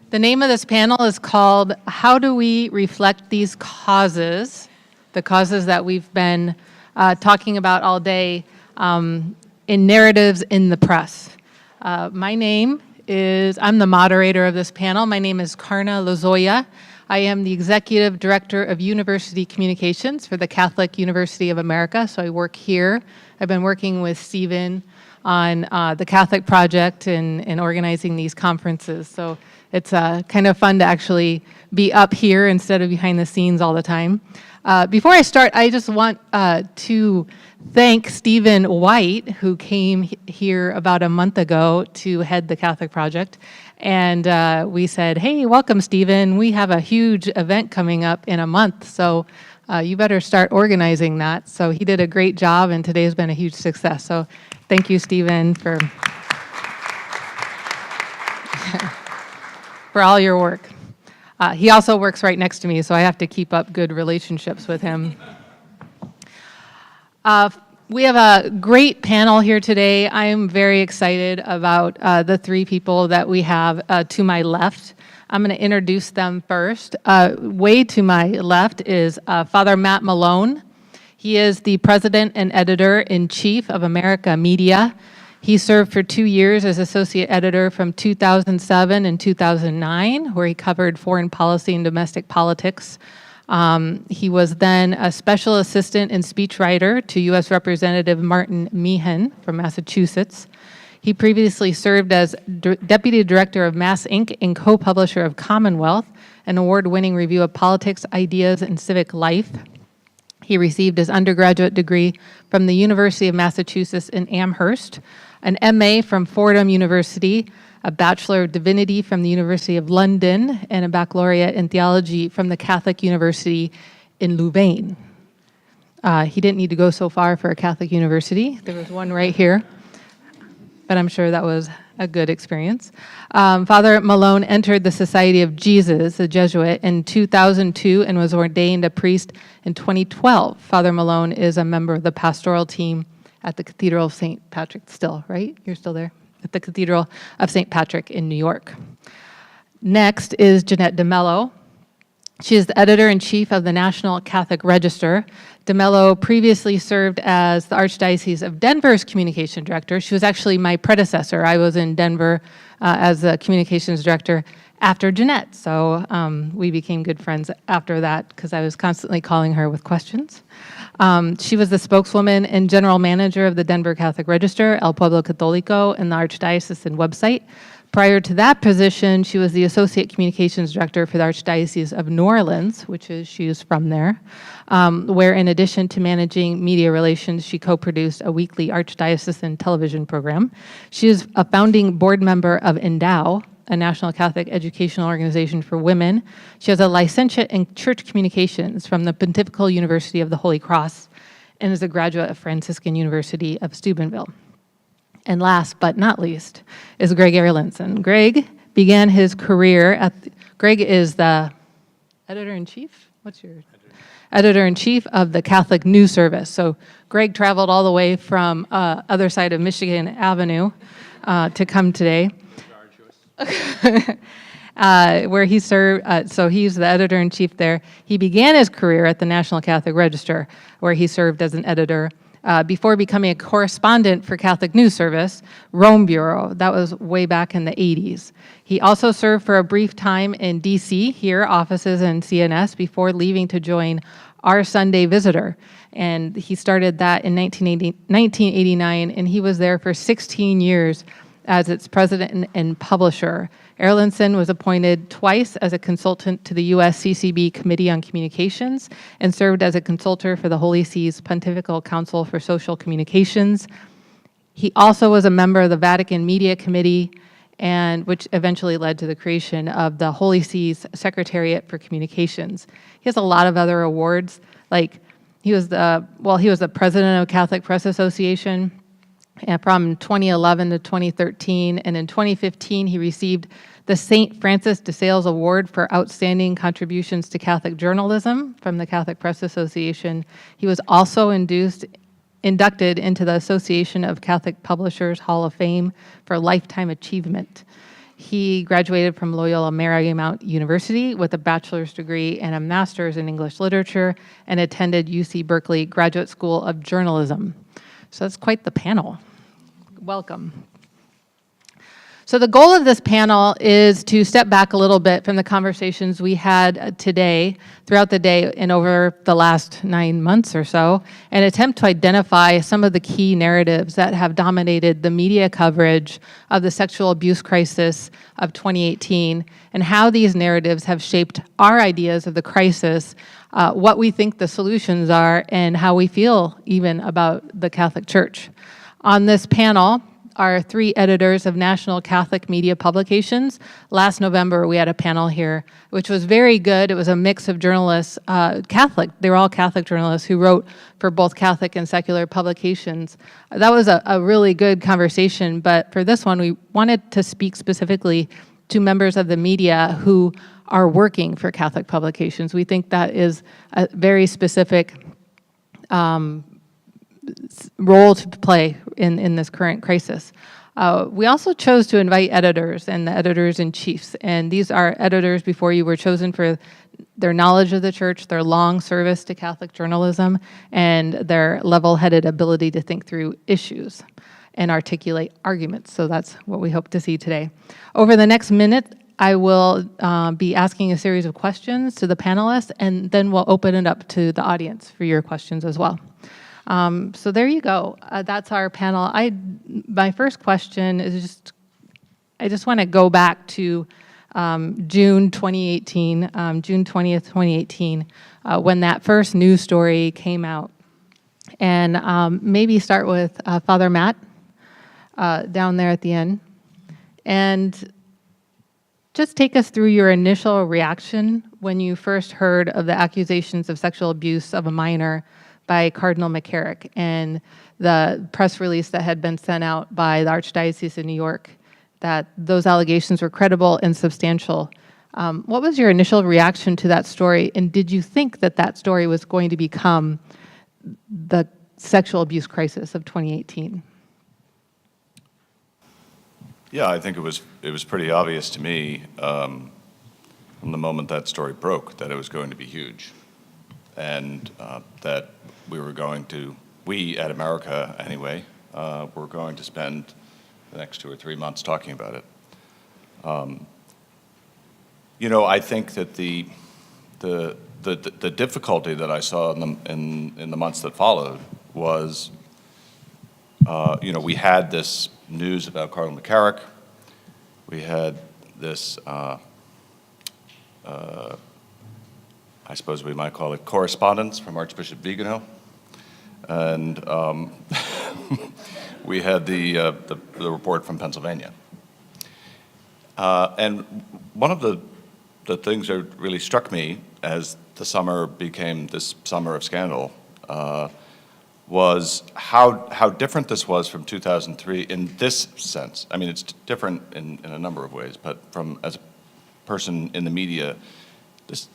The name of this panel is called How Do We Reflect These Causes, the causes that we've been talking about all day in narratives in the press. I'm the moderator of this panel. My name is Karna Lozoya. I am the Executive Director of University Communications for the Catholic University of America, so I work here. I've been working with Stephen on the Catholic Project and organizing these conferences, so it's kind of fun to actually be up here instead of behind the scenes all the time. Before I start, I just want to thank Stephen White, who came here about a month ago to head the Catholic Project. And we said, hey, welcome, Stephen. We have a huge event coming up in a month, so you better start organizing that. So he did a great job, and today's been a huge success. So thank you, Stephen, for all your work. He also works right next to me, so I have to keep up good relationships with him. We have a great panel here today. I am very excited about the three people that we have to my left. I'm going to introduce them first. Way to my left is Father Matt Malone. He is the president and editor-in-chief of Amerka Media. He served for 2 years as associate editor from 2007 and 2009, where he covered foreign policy and domestic politics. He was then a special assistant and speechwriter to U.S. Representative Martin Meehan from Massachusetts. He previously served as deputy director of Mass Inc. and co-publisher of Commonwealth, an award-winning review of politics, ideas, and civic life. He received his undergraduate degree from the University of Massachusetts in Amherst, an MA from Fordham University, a Bachelor of Divinity from the University of London, and a baccalaureate in theology from the Catholic University in Louvain. He didn't need to go so far for a Catholic university. There was one right here, but I'm sure that was a good experience. Father Malone entered the Society of Jesus, a Jesuit, in 2002 and was ordained a priest in 2012. Father Malone is a member of the pastoral team at the Cathedral of St. Patrick still, right? You're still there? At the Cathedral of St. Patrick in New York. Next is Jeanette De Melo. She is the editor-in-chief of the National Catholic Register. De Melo previously served as the Archdiocese of Denver's communication director. She was actually my predecessor. I was in Denver as the communications director after Jeanette, so we became good friends after that because I was constantly calling her with questions. She was the spokeswoman and general manager of the Denver Catholic Register, El Pueblo Católico, and the Archdiocesan website. Prior to that position, she was the associate communications director for the Archdiocese of New Orleans, she is from there, where in addition to managing media relations, she co-produced a weekly archdiocesan television program. She is a founding board member of Endow, a national Catholic educational organization for women. She has a licentiate in church communications from the Pontifical University of the Holy Cross and is a graduate of Franciscan University of Steubenville. And last but not least is Greg Erlandson. Greg began his career Greg is the editor-in-chief? What's your? Editor-in-chief of the Catholic News Service. So Greg traveled all the way from other side of Michigan Avenue to come today. Where he served, so he's the editor-in-chief there. He began his career at the National Catholic Register, where he served as an editor before becoming a correspondent for Catholic News Service, Rome Bureau. That was way back in the 80s. He also served for a brief time in D.C., here, offices in CNS, before leaving to join Our Sunday Visitor. And he started that in 1989, and he was there for 16 years as its president and publisher. Erlandson was appointed twice as a consultant to the U.S. CCB Committee on Communications and served as a consultor for the Holy See's Pontifical Council for Social Communications. He also was a member of the Vatican Media Committee, and which eventually led to the creation of the Holy See's Secretariat for Communications. He has a lot of other awards, like he was the president of Catholic Press Association, and from 2011 to 2013, and in 2015 he received the St. Francis de Sales Award for Outstanding Contributions to Catholic Journalism from the Catholic Press Association. He was also inducted into the Association of Catholic Publishers Hall of Fame for Lifetime Achievement. He graduated from Loyola Marymount University with a bachelor's degree and a master's in English literature, and attended UC Berkeley Graduate School of Journalism. So that's quite the panel. Welcome. So the goal of this panel is to step back a little bit from the conversations we had today, throughout the day and over the last 9 months or so, and attempt to identify some of the key narratives that have dominated the media coverage of the sexual abuse crisis of 2018, and how these narratives have shaped our ideas of the crisis, what we think the solutions are, and how we feel even about the Catholic Church. On this panel are 3 editors of national Catholic media publications. Last November, we had a panel here, which was very good. It was a mix of journalists, Catholic, they were all Catholic journalists who wrote for both Catholic and secular publications. That was a really good conversation, but for this one, we wanted to speak specifically to members of the media who are working for Catholic publications. We think that is a very specific role to play in this current crisis. We also chose to invite editors and the editors-in-chiefs, and these are editors before you were chosen for their knowledge of the church, their long service to Catholic journalism, and their level-headed ability to think through issues and articulate arguments. So that's what we hope to see today. Over the next minute, I will be asking a series of questions to the panelists, and then we'll open it up to the audience for your questions as well. So there you go. That's our panel. My first question is I just want to go back to June 2018, June 20th, 2018, when that first news story came out. And maybe start with Father Matt down there at the end. And just take us through your initial reaction when you first heard of the accusations of sexual abuse of a minor by Cardinal McCarrick and the press release that had been sent out by the Archdiocese of New York, that those allegations were credible and substantial. What was your initial reaction to that story, and did you think that that story was going to become the sexual abuse crisis of 2018? Yeah, I think it was pretty obvious to me from the moment that story broke that it was going to be huge, and that we at Amerka anyway, were going to spend the next 2 or 3 months talking about it. I think that the difficulty that I saw in the months that followed was, we had this news about Cardinal McCarrick. We had this, I suppose we might call it correspondence from Archbishop Vigano. And we had the report from Pennsylvania. And one of the things that really struck me as the summer became this summer of scandal was how different this was from 2003 in this sense. I mean, it's different in a number of ways, but as a person in the media,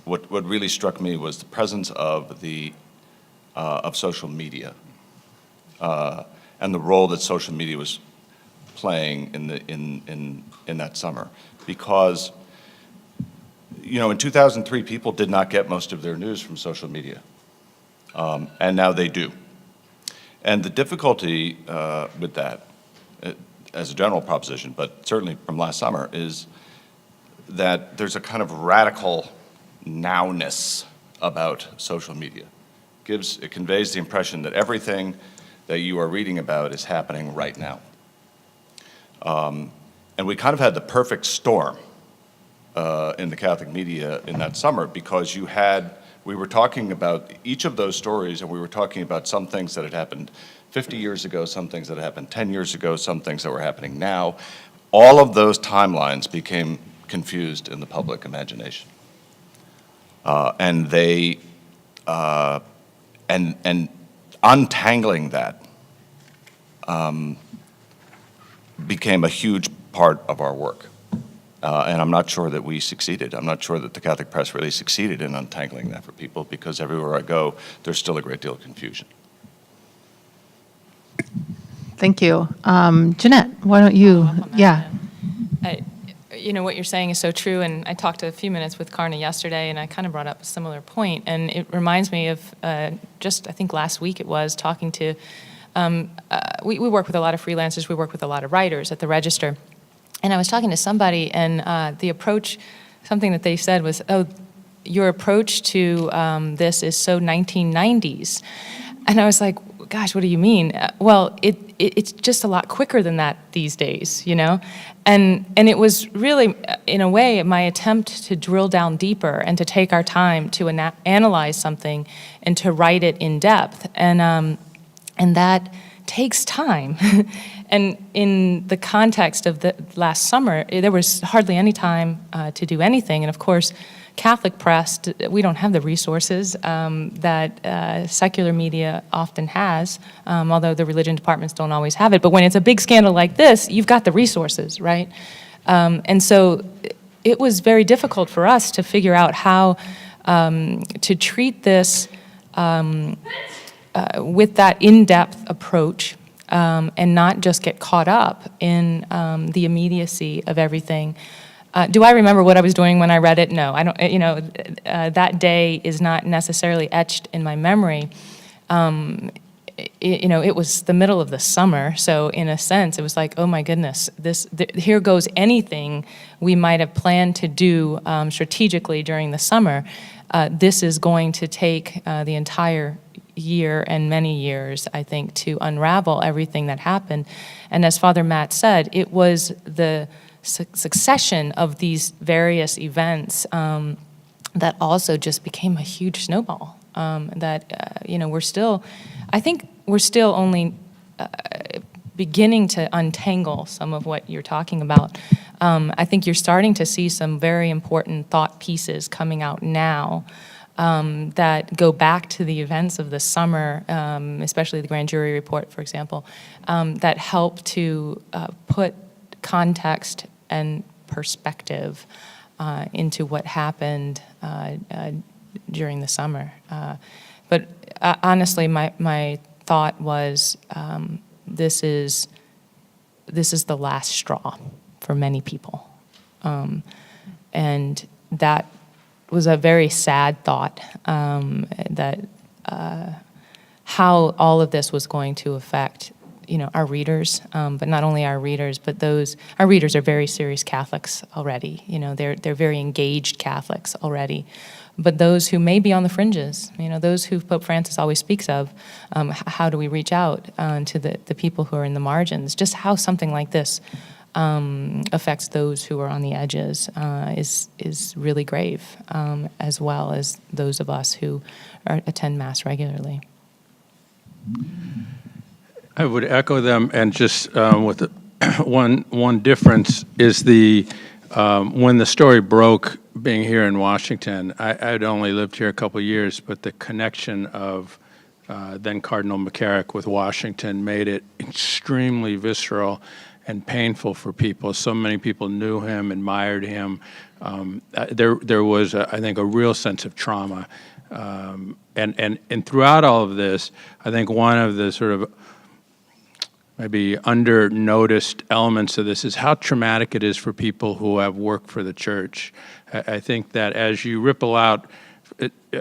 what really struck me was the presence of social media and the role that social media was playing in that summer. Because in 2003, people did not get most of their news from social media, and now they do. And the difficulty with that, as a general proposition, but certainly from last summer, is that there's a kind of radical nowness about social media. It conveys the impression that everything that you are reading about is happening right now. And we kind of had the perfect storm in the Catholic media in that summer, because we were talking about each of those stories, and we were talking about some things that had happened 50 years ago, some things that had happened 10 years ago, some things that were happening now. All of those timelines became confused in the public imagination. And untangling that became a huge part of our work. And I'm not sure that we succeeded. I'm not sure that the Catholic press really succeeded in untangling that for people, because everywhere I go, there's still a great deal of confusion. Thank you. Jeanette, why don't you, yeah. what you're saying is so true, and I talked a few minutes with Karna yesterday, and I kind of brought up a similar point, and it reminds me of just, I think last week it was, talking to, we work with a lot of freelancers, we work with a lot of writers at the Register, and I was talking to somebody, and the approach, something that they said was, oh, your approach to this is so 1990s. And I was like, gosh, what do you mean? Well, it's just a lot quicker than that these days, And it was really, in a way, my attempt to drill down deeper and to take our time to analyze something and to write it in depth. And that takes time. And in the context of the last summer, there was hardly any time to do anything. And of course, Catholic press, we don't have the resources that secular media often has, although the religion departments don't always have it. But when it's a big scandal like this, you've got the resources, right? And so it was very difficult for us to figure out how to treat this with that in-depth approach and not just get caught up in the immediacy of everything. Do I remember what I was doing when I read it? No, I don't. That day is not necessarily etched in my memory. It was the middle of the summer, so in a sense, it was like, oh my goodness, here goes anything we might have planned to do strategically during the summer. This is going to take the entire year and many years, I think, to unravel everything that happened. And as Father Matt said, it was the succession of these various events that also just became a huge snowball. We're still, I think we're still only beginning to untangle some of what you're talking about. I think you're starting to see some very important thought pieces coming out now that go back to the events of the summer, especially the grand jury report, for example, that help to put context and perspective into what happened during the summer. But honestly, my thought was this is the last straw for many people. And that was a very sad thought, that how all of this was going to affect our readers, but not only our readers, but our readers are very serious Catholics already. They're very engaged Catholics already. But those who may be on the fringes, those who Pope Francis always speaks of, how do we reach out to the people who are in the margins? Just how something like this affects those who are on the edges is really grave, as well as those of us who attend Mass regularly. I would echo them, and just with one difference is when the story broke, being here in Washington, I'd only lived here a couple of years, but the connection of then Cardinal McCarrick with Washington made it extremely visceral and painful for people. So many people knew him, admired him. There was, I think, a real sense of trauma. And throughout all of this, I think one of the sort of maybe under-noticed elements of this is how traumatic it is for people who have worked for the church. I think that as you ripple out,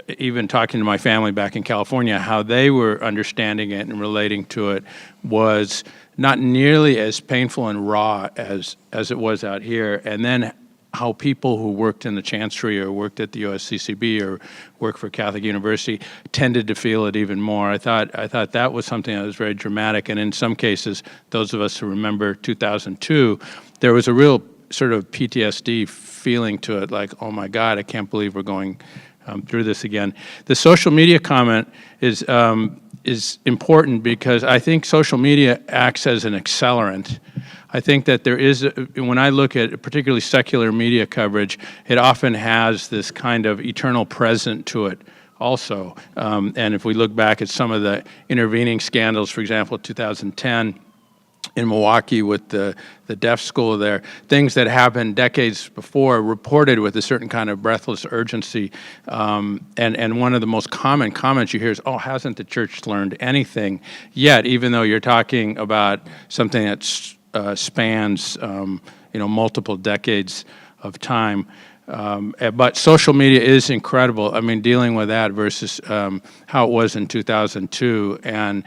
even talking to my family back in California, how they were understanding it and relating to it was not nearly as painful and raw as it was out here. And then how people who worked in the chancery or worked at the USCCB or worked for Catholic University tended to feel it even more. I thought that was something that was very dramatic. And in some cases, those of us who remember 2002, there was a real sort of PTSD feeling to it, like, oh my God, I can't believe we're going through this again. The social media comment is important because I think social media acts as an accelerant. I think that there is, when I look at particularly secular media coverage, it often has this kind of eternal present to it also. And if we look back at some of the intervening scandals, for example, 2010, in Milwaukee with the deaf school there, things that happened decades before reported with a certain kind of breathless urgency. And one of the most common comments you hear is, oh, hasn't the church learned anything yet, even though you're talking about something that spans multiple decades of time. But social media is incredible. I mean, dealing with that versus how it was in 2002, and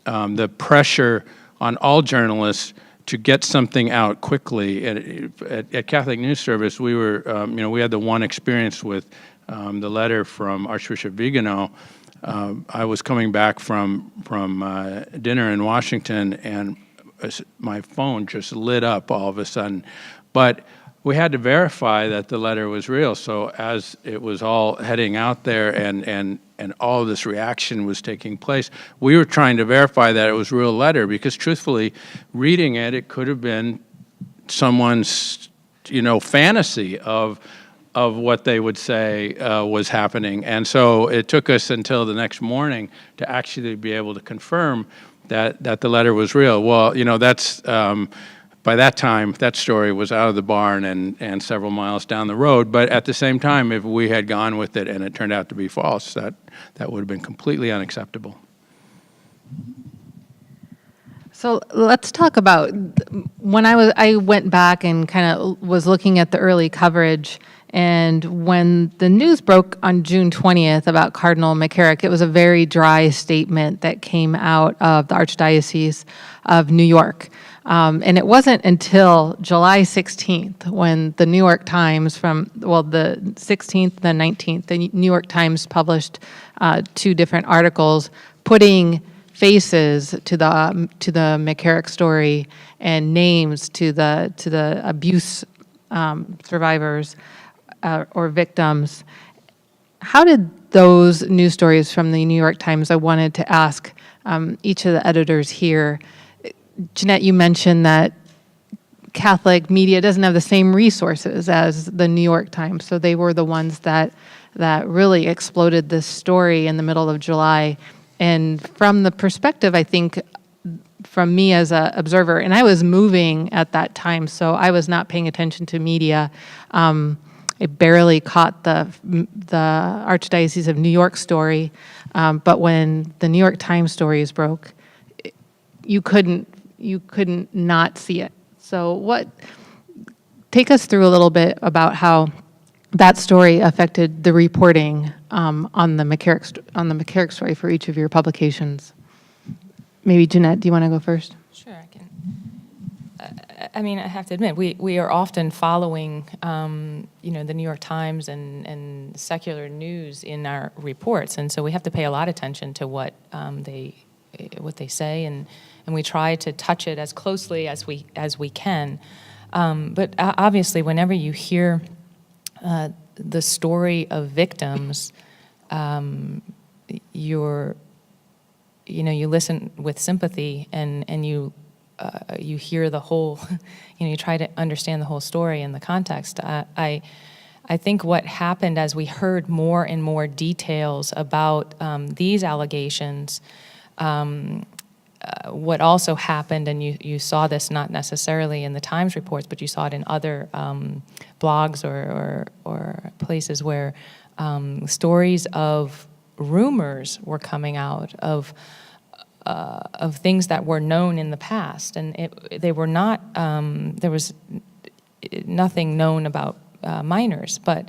the pressure on all journalists to get something out quickly. At Catholic News Service, we were, we had the one experience with the letter from Archbishop Vigano. I was coming back from dinner in Washington, and my phone just lit up all of a sudden. But we had to verify that the letter was real. So as it was all heading out there and all of this reaction was taking place, we were trying to verify that it was a real letter, because truthfully, reading it, it could have been someone's, fantasy of what they would say was happening. And so it took us until the next morning to actually be able to confirm that the letter was real. Well, that's... by that time, that story was out of the barn and several miles down the road. But at the same time, if we had gone with it and it turned out to be false, that would have been completely unacceptable. So let's talk about when I went back and kind of was looking at the early coverage, and when the news broke on June 20th about Cardinal McCarrick, it was a very dry statement that came out of the Archdiocese of New York. And it wasn't until July 16th when the New York Times the 16th and the 19th, the New York Times published two different articles putting faces to the McCarrick story and names to the abuse survivors or victims. How did those news stories from the New York Times, I wanted to ask each of the editors here. Jeanette, you mentioned that Catholic media doesn't have the same resources as the New York Times, so they were the ones that really exploded this story in the middle of July. And from the perspective, I think, from me as an observer, and I was moving at that time, so I was not paying attention to media. I barely caught the Archdiocese of New York story, but when the New York Times stories broke, you couldn't not see it. So take us through a little bit about how that story affected the reporting on the McCarrick story for each of your publications. Maybe Jeanette, do you want to go first? Sure, I can. I mean, I have to admit, we are often following, the New York Times and secular news in our reports, and so we have to pay a lot of attention to what they say, and we try to touch it as closely as we can. But obviously, whenever you hear the story of victims, you listen with sympathy, and you hear the whole, you try to understand the whole story and the context. I think what happened as we heard more and more details about these allegations, what also happened, and you saw this not necessarily in the Times reports, but you saw it in other blogs or places where stories of rumors were coming out of things that were known in the past, and they were not. There was nothing known about minors, but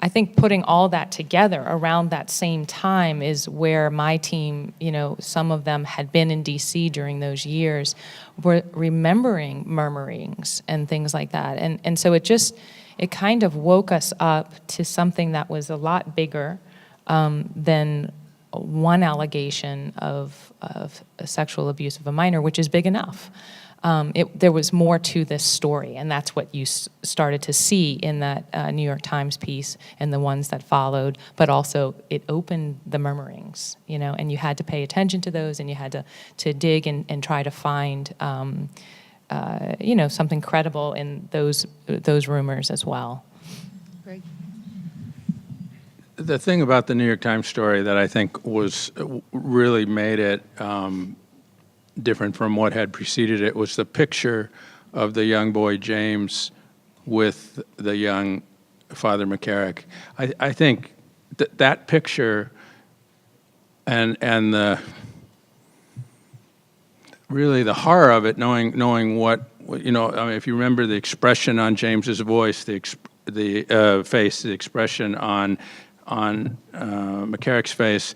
I think putting all that together around that same time is where my team, some of them had been in D.C. during those years, were remembering murmurings and things like that. And so it kind of woke us up to something that was a lot bigger than one allegation of sexual abuse of a minor, which is big enough. There was more to this story, and that's what you started to see in that New York Times piece and the ones that followed, but also it opened the murmurings, and you had to pay attention to those, and you had to dig and try to find, something credible in those rumors as well. Greg? The thing about the New York Times story that I think really made it different from what had preceded it was the picture of the young boy James with the young Father McCarrick. I think that picture and the really the horror of it, knowing what you know, I mean, if you remember the expression on James's voice, the face, the expression on McCarrick's face,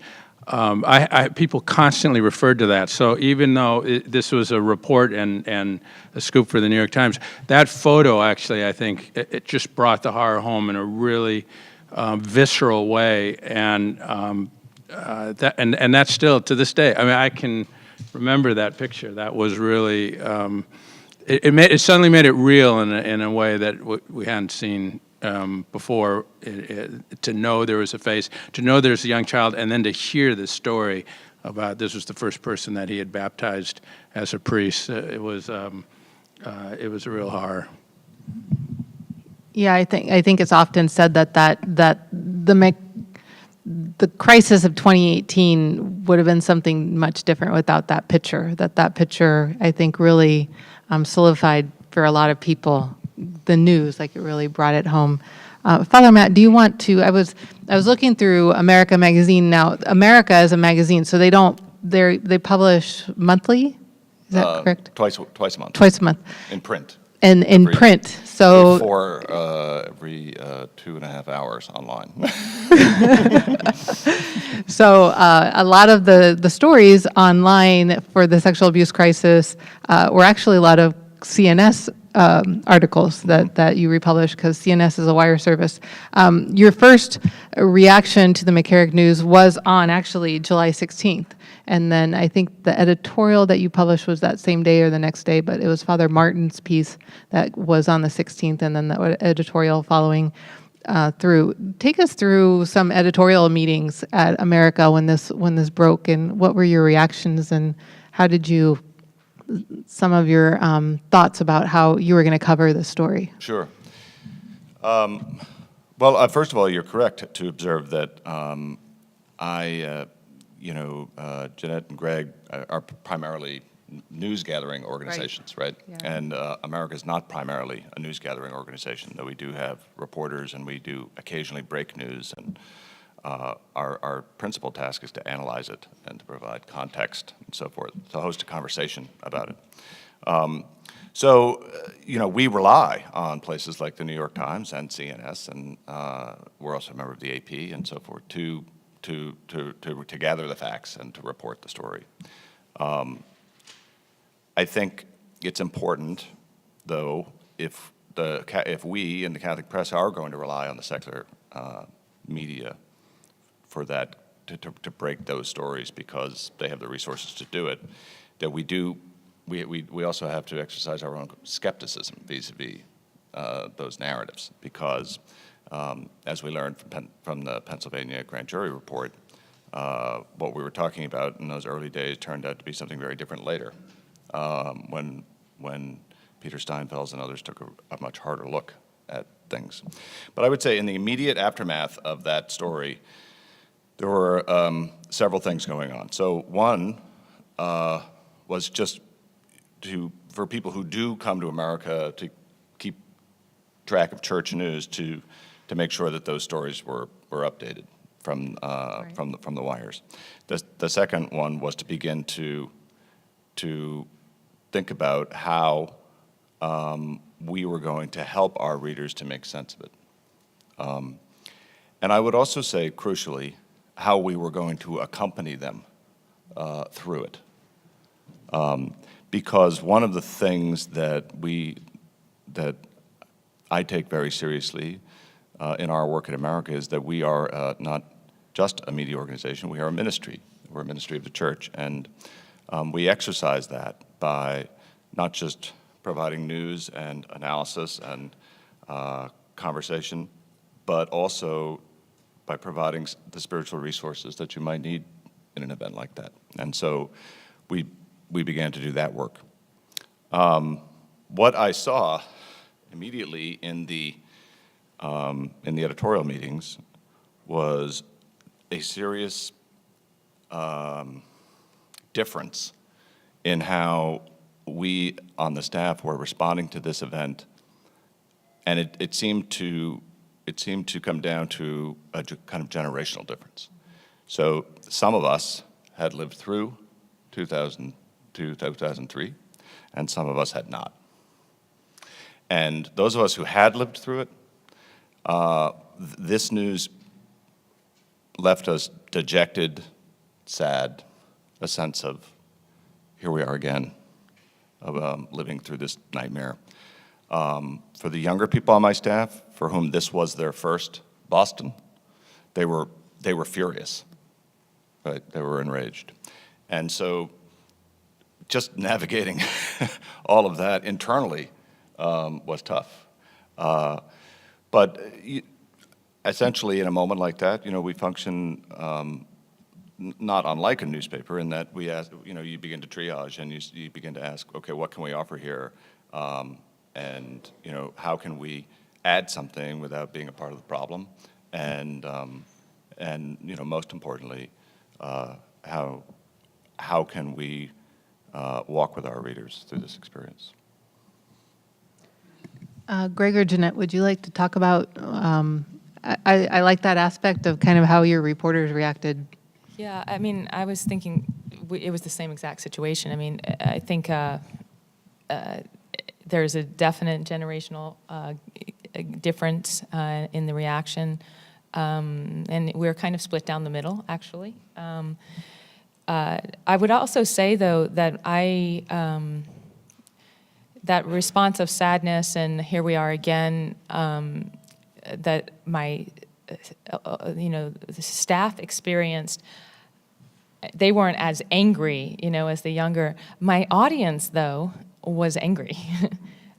people constantly referred to that. So even though this was a report and a scoop for the New York Times, that photo actually, I think, it just brought the horror home in a really visceral way, and that's still to this day. I mean, I can remember that picture. That was really it suddenly made it real in a way that we hadn't seen before. To know there was a face, to know there's a young child, and then to hear the story about this was the first person that he had baptized as a priest. It was a real horror. Yeah, I think it's often said that the crisis of 2018 would have been something much different without that picture. That picture, I think, really solidified for a lot of people the news. Like, it really brought it home. Father Matt, do you want to? I was looking through Amerka magazine. Now, Amerka is a magazine, so they publish monthly. Is that correct? Twice a month. Twice a month. In print. And in print. So every 2.5 hours online. So a lot of the stories online for the sexual abuse crisis were actually a lot of CNS articles that you republished, because CNS is a wire service. Your first reaction to the McCarrick news was on actually July 16th. And then I think the editorial that you published was that same day or the next day, but it was Father Martin's piece that was on the 16th, and then the editorial following through. Take us through some editorial meetings at Amerka when this broke, and what were your reactions, and how did you, some of your thoughts about how you were going to cover the story? Sure. Well, first of all, you're correct to observe that Jeanette and Greg are primarily news-gathering organizations, right? Yeah. And Amerka is not primarily a news-gathering organization, though we do have reporters and we do occasionally break news, and our principal task is to analyze it and to provide context and so forth, to host a conversation about it. We rely on places like the New York Times and CNS, and we're also a member of the AP and so forth, to gather the facts and to report the story. I think it's important, though, if we in the Catholic press are going to rely on the secular media for that, to break those stories because they have the resources to do it, that we also have to exercise our own skepticism vis-a-vis those narratives, because as we learned from the Pennsylvania grand jury report, what we were talking about in those early days turned out to be something very different later, when Peter Steinfels and others took a much harder look at things. But I would say in the immediate aftermath of that story, there were several things going on. So one was just for people who do come to Amerka to keep track of church news, to make sure that those stories were updated from the wires. The second one was to begin to think about how we were going to help our readers to make sense of it. And I would also say, crucially, how we were going to accompany them through it. Because one of the things that I take very seriously in our work at Amerka is that we are not just a media organization, we are a ministry. We're a ministry of the church, and we exercise that by not just providing news and analysis and conversation, but also by providing the spiritual resources that you might need in an event like that. And so we began to do that work. What I saw immediately in the editorial meetings was a serious difference in how we on the staff were responding to this event, and it seemed to come down to a kind of generational difference. So some of us had lived through 2002, 2003, and some of us had not. And those of us who had lived through it, this news left us dejected, sad, a sense of, here we are again, of living through this nightmare. For the younger people on my staff, for whom this was their first Boston, they were furious, right? They were enraged. And so just navigating all of that internally was tough. But essentially, in a moment like that, we function not unlike a newspaper in that we ask, you begin to triage and you begin to ask, okay, what can we offer here? And how can we add something without being a part of the problem? And most importantly, how can we walk with our readers through this experience? Greg or Jeanette, would you like to talk about, I like that aspect of kind of how your reporters reacted. Yeah, I mean, I was thinking it was the same exact situation. I mean, I think there's a definite generational difference in the reaction, and we're kind of split down the middle, actually. I would also say, though, that that response of sadness and here we are again, that my, the staff experienced, they weren't as angry, as the younger. My audience, though, was angry.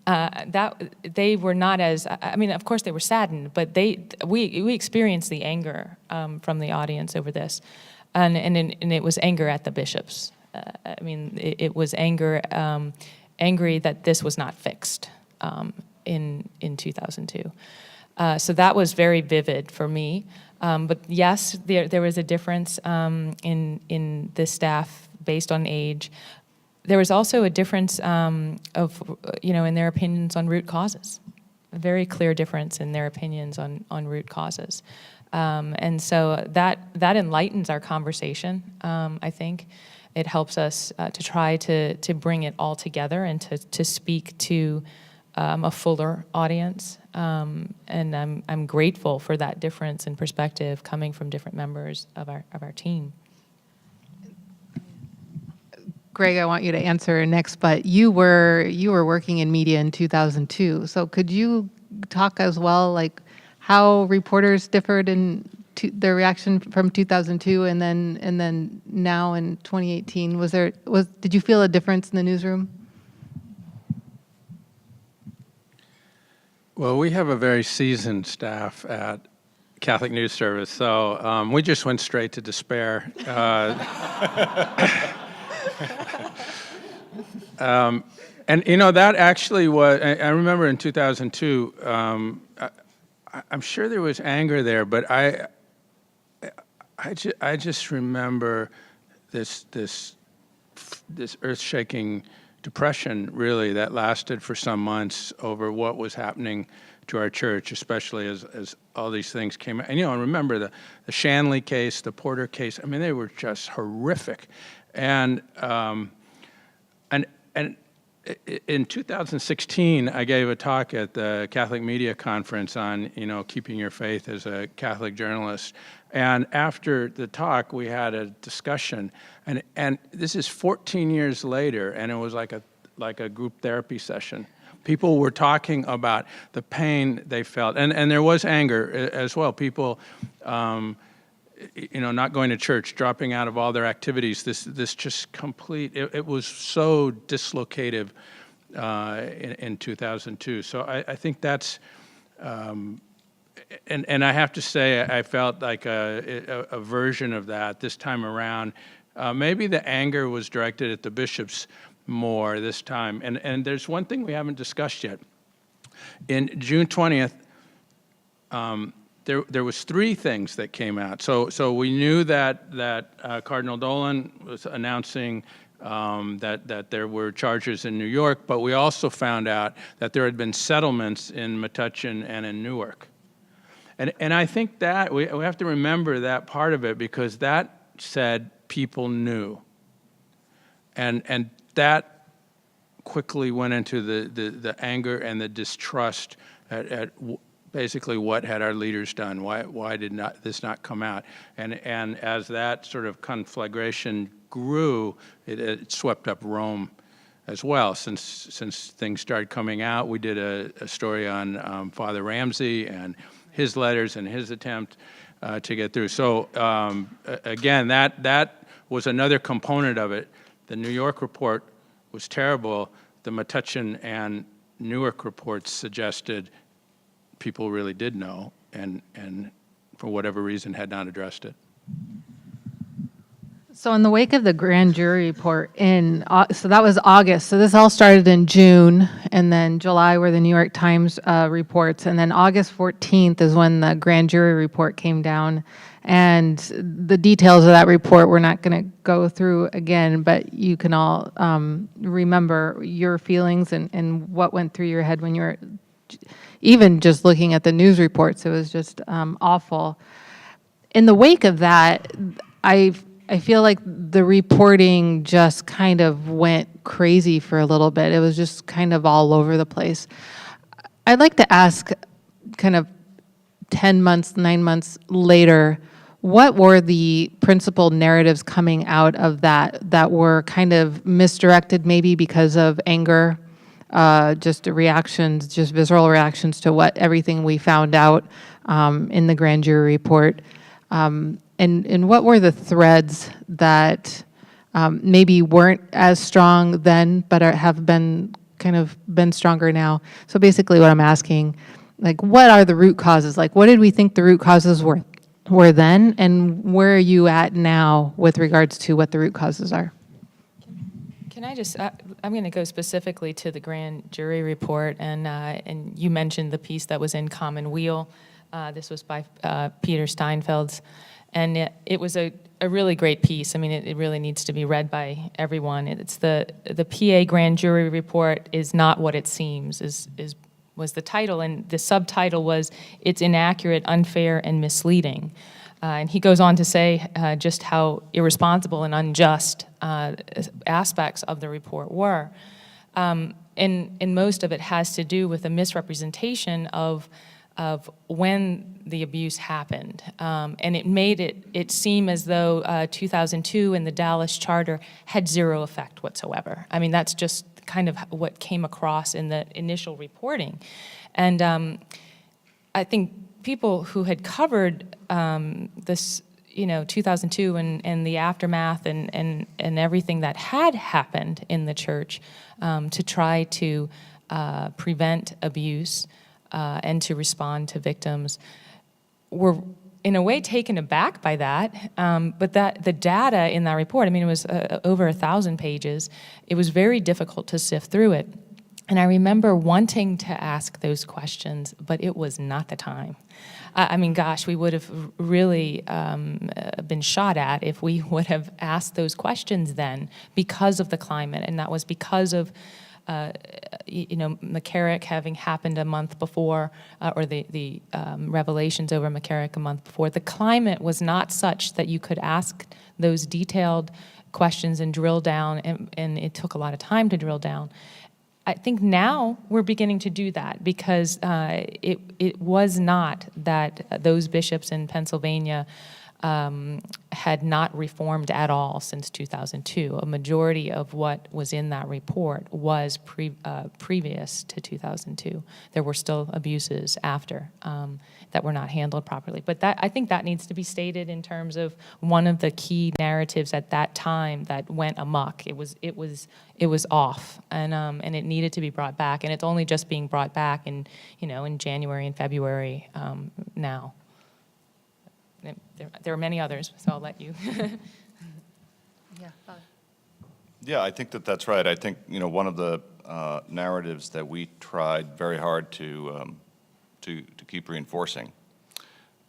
That they were not as. I mean, of course, they were saddened, but we experienced the anger from the audience over this, and it was anger at the bishops. I mean, it was anger, angry that this was not fixed in 2002. So that was very vivid for me. But yes, there was a difference in the staff based on age. There was also a difference in their opinions on root causes. A very clear difference in their opinions on root causes. And so that enlightens our conversation, I think. It helps us to try to bring it all together and to speak to a fuller audience. And I'm grateful for that difference in perspective coming from different members of our team. Greg, I want you to answer next, but you were working in media in 2002. So could you talk as well, like how reporters differed in their reaction from 2002 and then now in 2018? Did you feel a difference in the newsroom? Well, we have a very seasoned staff at Catholic News Service, so we just went straight to despair. And that actually was, I remember in 2002, I'm sure there was anger there, but I just remember this earth-shaking depression, really, that lasted for some months over what was happening to our church, especially as all these things came out. And remember the Shanley case, the Porter case. I mean, they were just horrific. And in 2016, I gave a talk at the Catholic Media Conference on, keeping your faith as a Catholic journalist. And after the talk, we had a discussion, and this is 14 years later, and it was like a group therapy session. People were talking about the pain they felt, and there was anger as well. People, not going to church, dropping out of all their activities. This just complete. It was so dislocative in 2002. So I think that's. And I have to say, I felt like a version of that this time around. Maybe the anger was directed at the bishops more this time. And there's one thing we haven't discussed yet. In June 20th, there was three things that came out. So we knew that Cardinal Dolan was announcing that there were charges in New York, but we also found out that there had been settlements in Metuchen and in Newark. And I think that we have to remember that part of it, because that said people knew. And that quickly went into the anger and the distrust at basically what had our leaders done? Why did this not come out? And as that sort of conflagration grew, it swept up Rome as well. Since things started coming out, we did a story on Father Ramsey and his letters and his attempt to get through. So again, that was another component of it. The New York report was terrible. The Metuchen and Newark reports suggested people really did know and for whatever reason had not addressed it. So in the wake of the grand jury report so that was August. So this all started in June, and then July were the New York Times reports, and then August 14th is when the grand jury report came down. And the details of that report we're not going to go through again, but you can all remember your feelings and what went through your head when you were even just looking at the news reports. It was just awful. In the wake of that, I feel like the reporting just kind of went crazy for a little bit. It was just kind of all over the place. I'd like to ask, kind of 10 months, 9 months later, what were the principal narratives coming out of that were kind of misdirected maybe because of anger, just reactions, just visceral reactions to everything we found out in the grand jury report? And what were the threads that maybe weren't as strong then, but have been stronger now? So basically what I'm asking, like, what are the root causes? Like, what did we think the root causes were then, and where are you at now with regards to what the root causes are? Can I just, I'm going to go specifically to the grand jury report, and you mentioned the piece that was in Commonweal. This was by Peter Steinfeld's, and it was a really great piece. I mean, it really needs to be read by everyone. It's the PA grand jury report is not what it seems, was the title, and the subtitle was, "It's inaccurate, unfair, and misleading." And he goes on to say just how irresponsible and unjust aspects of the report were. And most of it has to do with a misrepresentation of when the abuse happened. And it made it seem as though 2002 and the Dallas Charter had zero effect whatsoever. I mean, that's just kind of what came across in the initial reporting. And I think people who had covered this, 2002 and the aftermath and everything that had happened in the church to try to prevent abuse and to respond to victims were in a way taken aback by that, but that the data in that report, I mean, it was over 1,000 pages. It was very difficult to sift through it. And I remember wanting to ask those questions, but it was not the time. I mean, gosh, we would have really been shot at if we would have asked those questions then because of the climate, and that was because of McCarrick having happened a month before, or the revelations over McCarrick a month before. The climate was not such that you could ask those detailed questions and drill down, and it took a lot of time to drill down. I think now we're beginning to do that because it was not that those bishops in Pennsylvania had not reformed at all since 2002. A majority of what was in that report was previous to 2002. There were still abuses after that were not handled properly. But I think that needs to be stated in terms of one of the key narratives at that time that went amok. It was off, and it needed to be brought back. And it's only just being brought back in January and February now. There are many others, so I'll let you. Yeah, I think that's right. I think one of the narratives that we tried very hard to keep reinforcing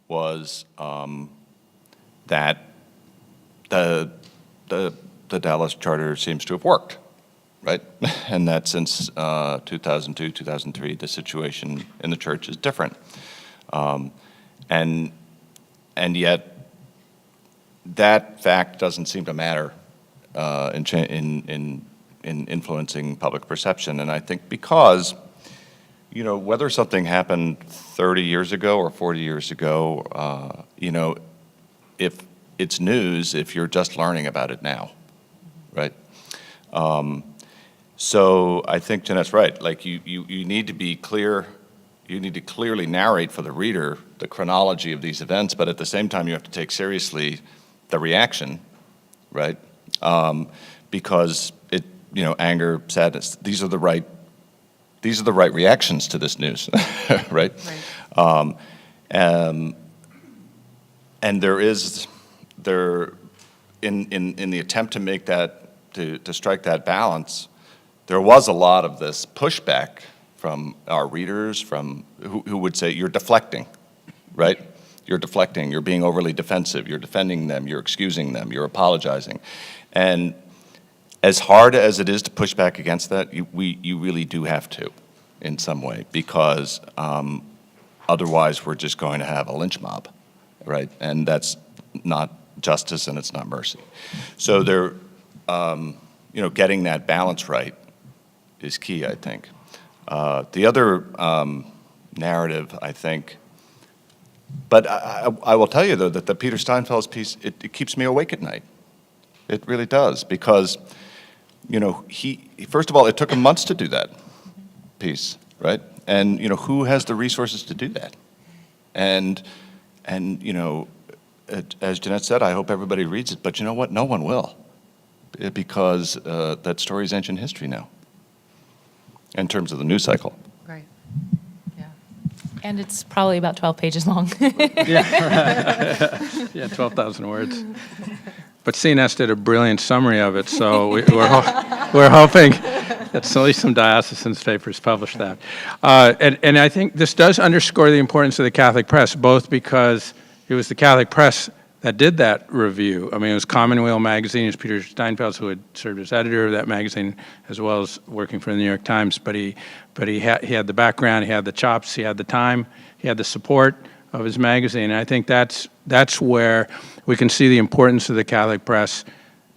was that the Dallas Charter seems to have worked, right? And that since 2002, 2003, the situation in the church is different, and yet that fact doesn't seem to matter in in influencing public perception. And I think because, you know, whether something happened 30 years ago or 40 years ago, you know, if it's news, if you're just learning about it now, right? So I think Jeanette's right. Like you need to be clear. You need to clearly narrate for the reader the chronology of these events, but at the same time, you have to take seriously the reaction, right? Because it, you know, anger, sadness. These are the right reactions to this news, right? And there in the attempt to make that to strike that balance, there was a lot of this pushback from our readers, from who would say, you're deflecting, right? You're deflecting, you're being overly defensive, you're defending them, you're excusing them, you're apologizing. And as hard as it is to push back against that, you really do have to in some way, because otherwise we're just going to have a lynch mob, right? And that's not justice and it's not mercy. So you know, getting that balance right is key, I think. The other narrative, I think, but I will tell you, though, that the Peter Steinfeld's piece, it keeps me awake at night. It really does, because, you know, first of all, it took him months to do that piece, right? And, you know, who has the resources to do that? And you know, as Jeanette said, I hope everybody reads it, but you know what? No one will, because that story is ancient history now, in terms of the news cycle. Right. And it's probably about 12 pages long. Yeah, 12,000 words. But CNS did a brilliant summary of it, so we're hoping that at least some diocesan papers publish that. And I think this does underscore the importance of the Catholic press, both because it was the Catholic press that did that review. I mean, it was Commonweal magazine. It was Peter Steinfeld, who had served as editor of that magazine, as well as working for the New York Times. But he had the background, he had the chops, he had the time, he had the support of his magazine. And I think that's where we can see the importance of the Catholic press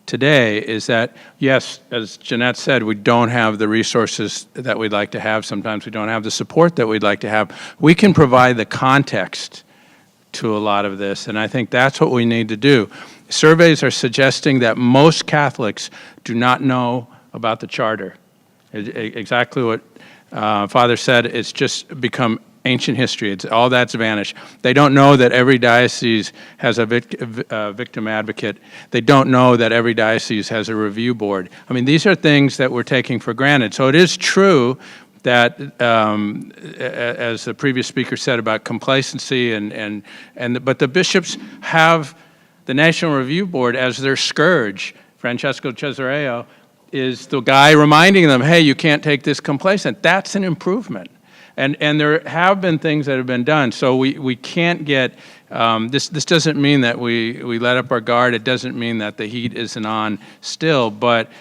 today, is that, yes, as Jeanette said, we don't have the resources that we'd like to have. Sometimes we don't have the support that we'd like to have. We can provide the context to a lot of this, and I think that's what we need to do. Surveys are suggesting that most Catholics do not know about the Charter. Exactly what Father said, it's just become ancient history. All that's vanished. They don't know that every diocese has a victim advocate. They don't know that every diocese has a review board. I mean, these are things that we're taking for granted. So it is true that, as the previous speaker said about complacency, but the bishops have the National Review Board as their scourge. Francesco Cesareo is the guy reminding them, hey, you can't take this complacent. That's an improvement. And there have been things that have been done. So we can't get, this doesn't mean that we let up our guard. It doesn't mean that the heat isn't on still, but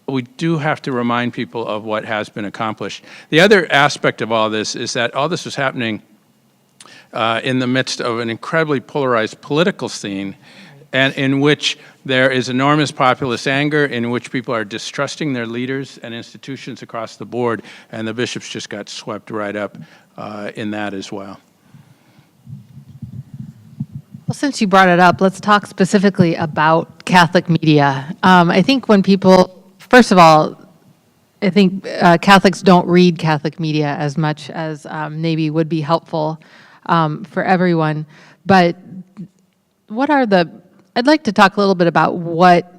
we do have to remind people of what has been accomplished. The other aspect of all this is that all this was happening in the midst of an incredibly polarized political scene, and in which there is enormous populist anger, in which people are distrusting their leaders and institutions across the board, and the bishops just got swept right up in that as well. Well, since you brought it up, let's talk specifically about Catholic media. I think when people, first of all, I think Catholics don't read Catholic media as much as maybe would be helpful for everyone. But I'd like to talk a little bit about what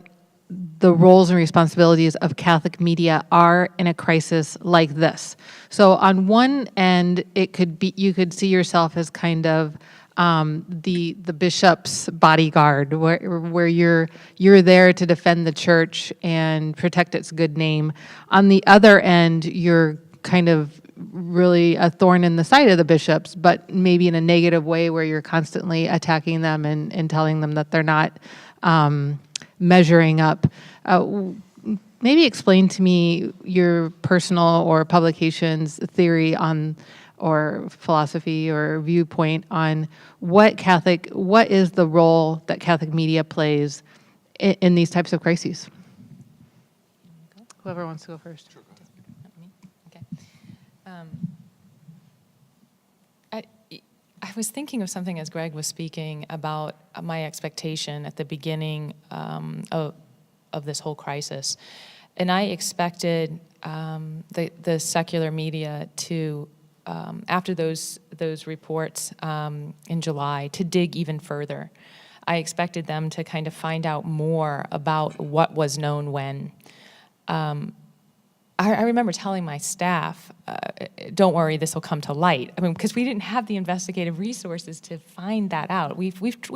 the roles and responsibilities of Catholic media are in a crisis like this. So on one end, it could be, you could see yourself as kind of the bishop's bodyguard, where you're there to defend the church and protect its good name. On the other end, you're kind of really a thorn in the side of the bishops, but maybe in a negative way, where you're constantly attacking them and telling them that they're not measuring up. Maybe explain to me your personal or publications theory on, or philosophy or viewpoint on what is the role that Catholic media plays in these types of crises? whoever wants to go first. Me? Okay. I was thinking of something as Greg was speaking about my expectation at the beginning of this whole crisis. And I expected the secular media to, after those reports in July, to dig even further. I expected them to kind of find out more about what was known when. I remember telling my staff, don't worry, this will come to light. I mean, because we didn't have the investigative resources to find that out. We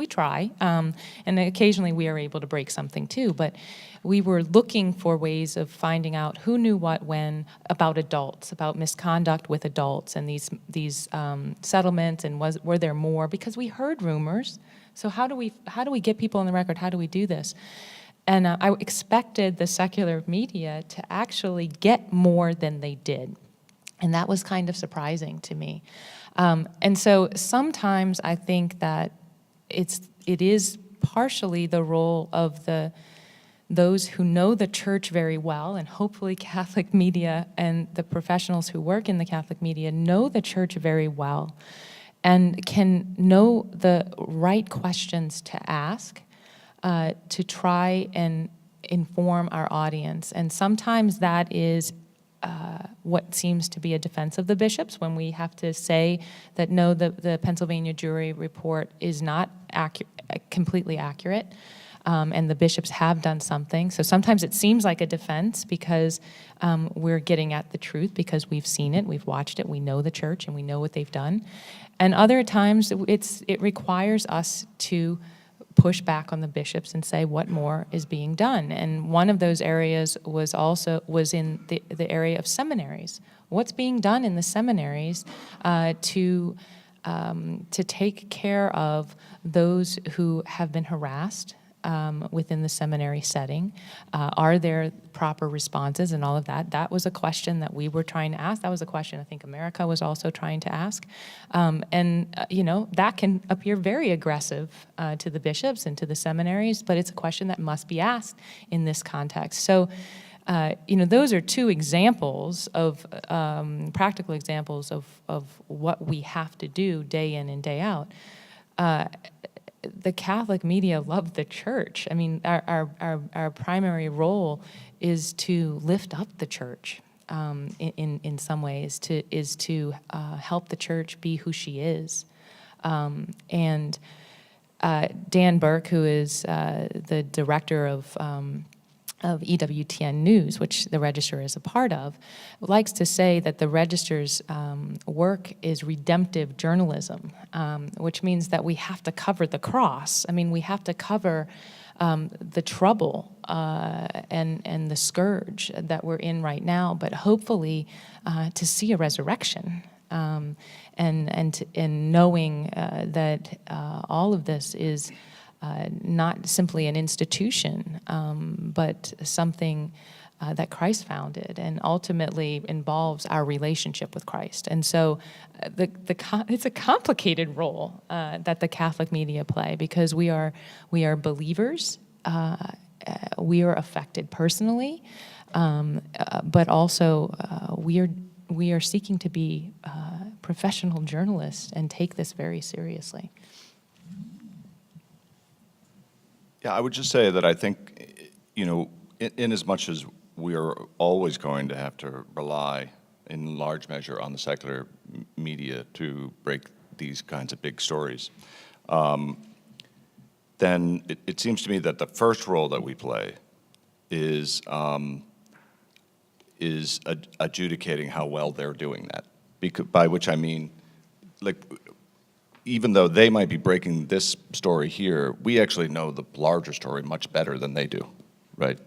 try, and occasionally we are able to break something too, but we were looking for ways of finding out who knew what when about adults, about misconduct with adults and these settlements, and were there more? Because we heard rumors. So how do we get people on the record? How do we do this? And I expected the secular media to actually get more than they did. And that was kind of surprising to me. And so sometimes I think that it is partially the role of those who know the church very well, and hopefully Catholic media and the professionals who work in the Catholic media know the church very well and can know the right questions to ask to try and inform our audience. And sometimes that is what seems to be a defense of the bishops when we have to say that no, the Pennsylvania jury report is not completely accurate, and the bishops have done something. So sometimes it seems like a defense because we're getting at the truth because we've seen it, we've watched it, we know the church, and we know what they've done. And other times it requires us to push back on the bishops and say what more is being done. And one of those areas was in the area of seminaries. What's being done in the seminaries to take care of those who have been harassed within the seminary setting? Are there proper responses and all of that? That was a question that we were trying to ask. That was a question I think Amerka was also trying to ask. That can appear very aggressive to the bishops and to the seminaries, but it's a question that must be asked in this context. So, those are two examples of practical examples of what we have to do day in and day out. The Catholic media love the church. I mean, our primary role is to lift up the church in some ways, is to help the church be who she is. And Dan Burke, who is the director of EWTN News, which the Register is a part of, likes to say that the Register's work is redemptive journalism, which means that we have to cover the cross. I mean, we have to cover the trouble and the scourge that we're in right now, but hopefully to see a resurrection. And knowing that all of this is not simply an institution, but something that Christ founded and ultimately involves our relationship with Christ. And so it's a complicated role that the Catholic media play because we are believers, we are affected personally, but also we are seeking to be professional journalists and take this very seriously. Yeah, I would just say that I think, in as much as we are always going to have to rely in large measure on the secular media to break these kinds of big stories, then it seems to me that the first role that we play is adjudicating how well they're doing that. By which I mean, even though they might be breaking this story here, we actually know the larger story much better than they do, right?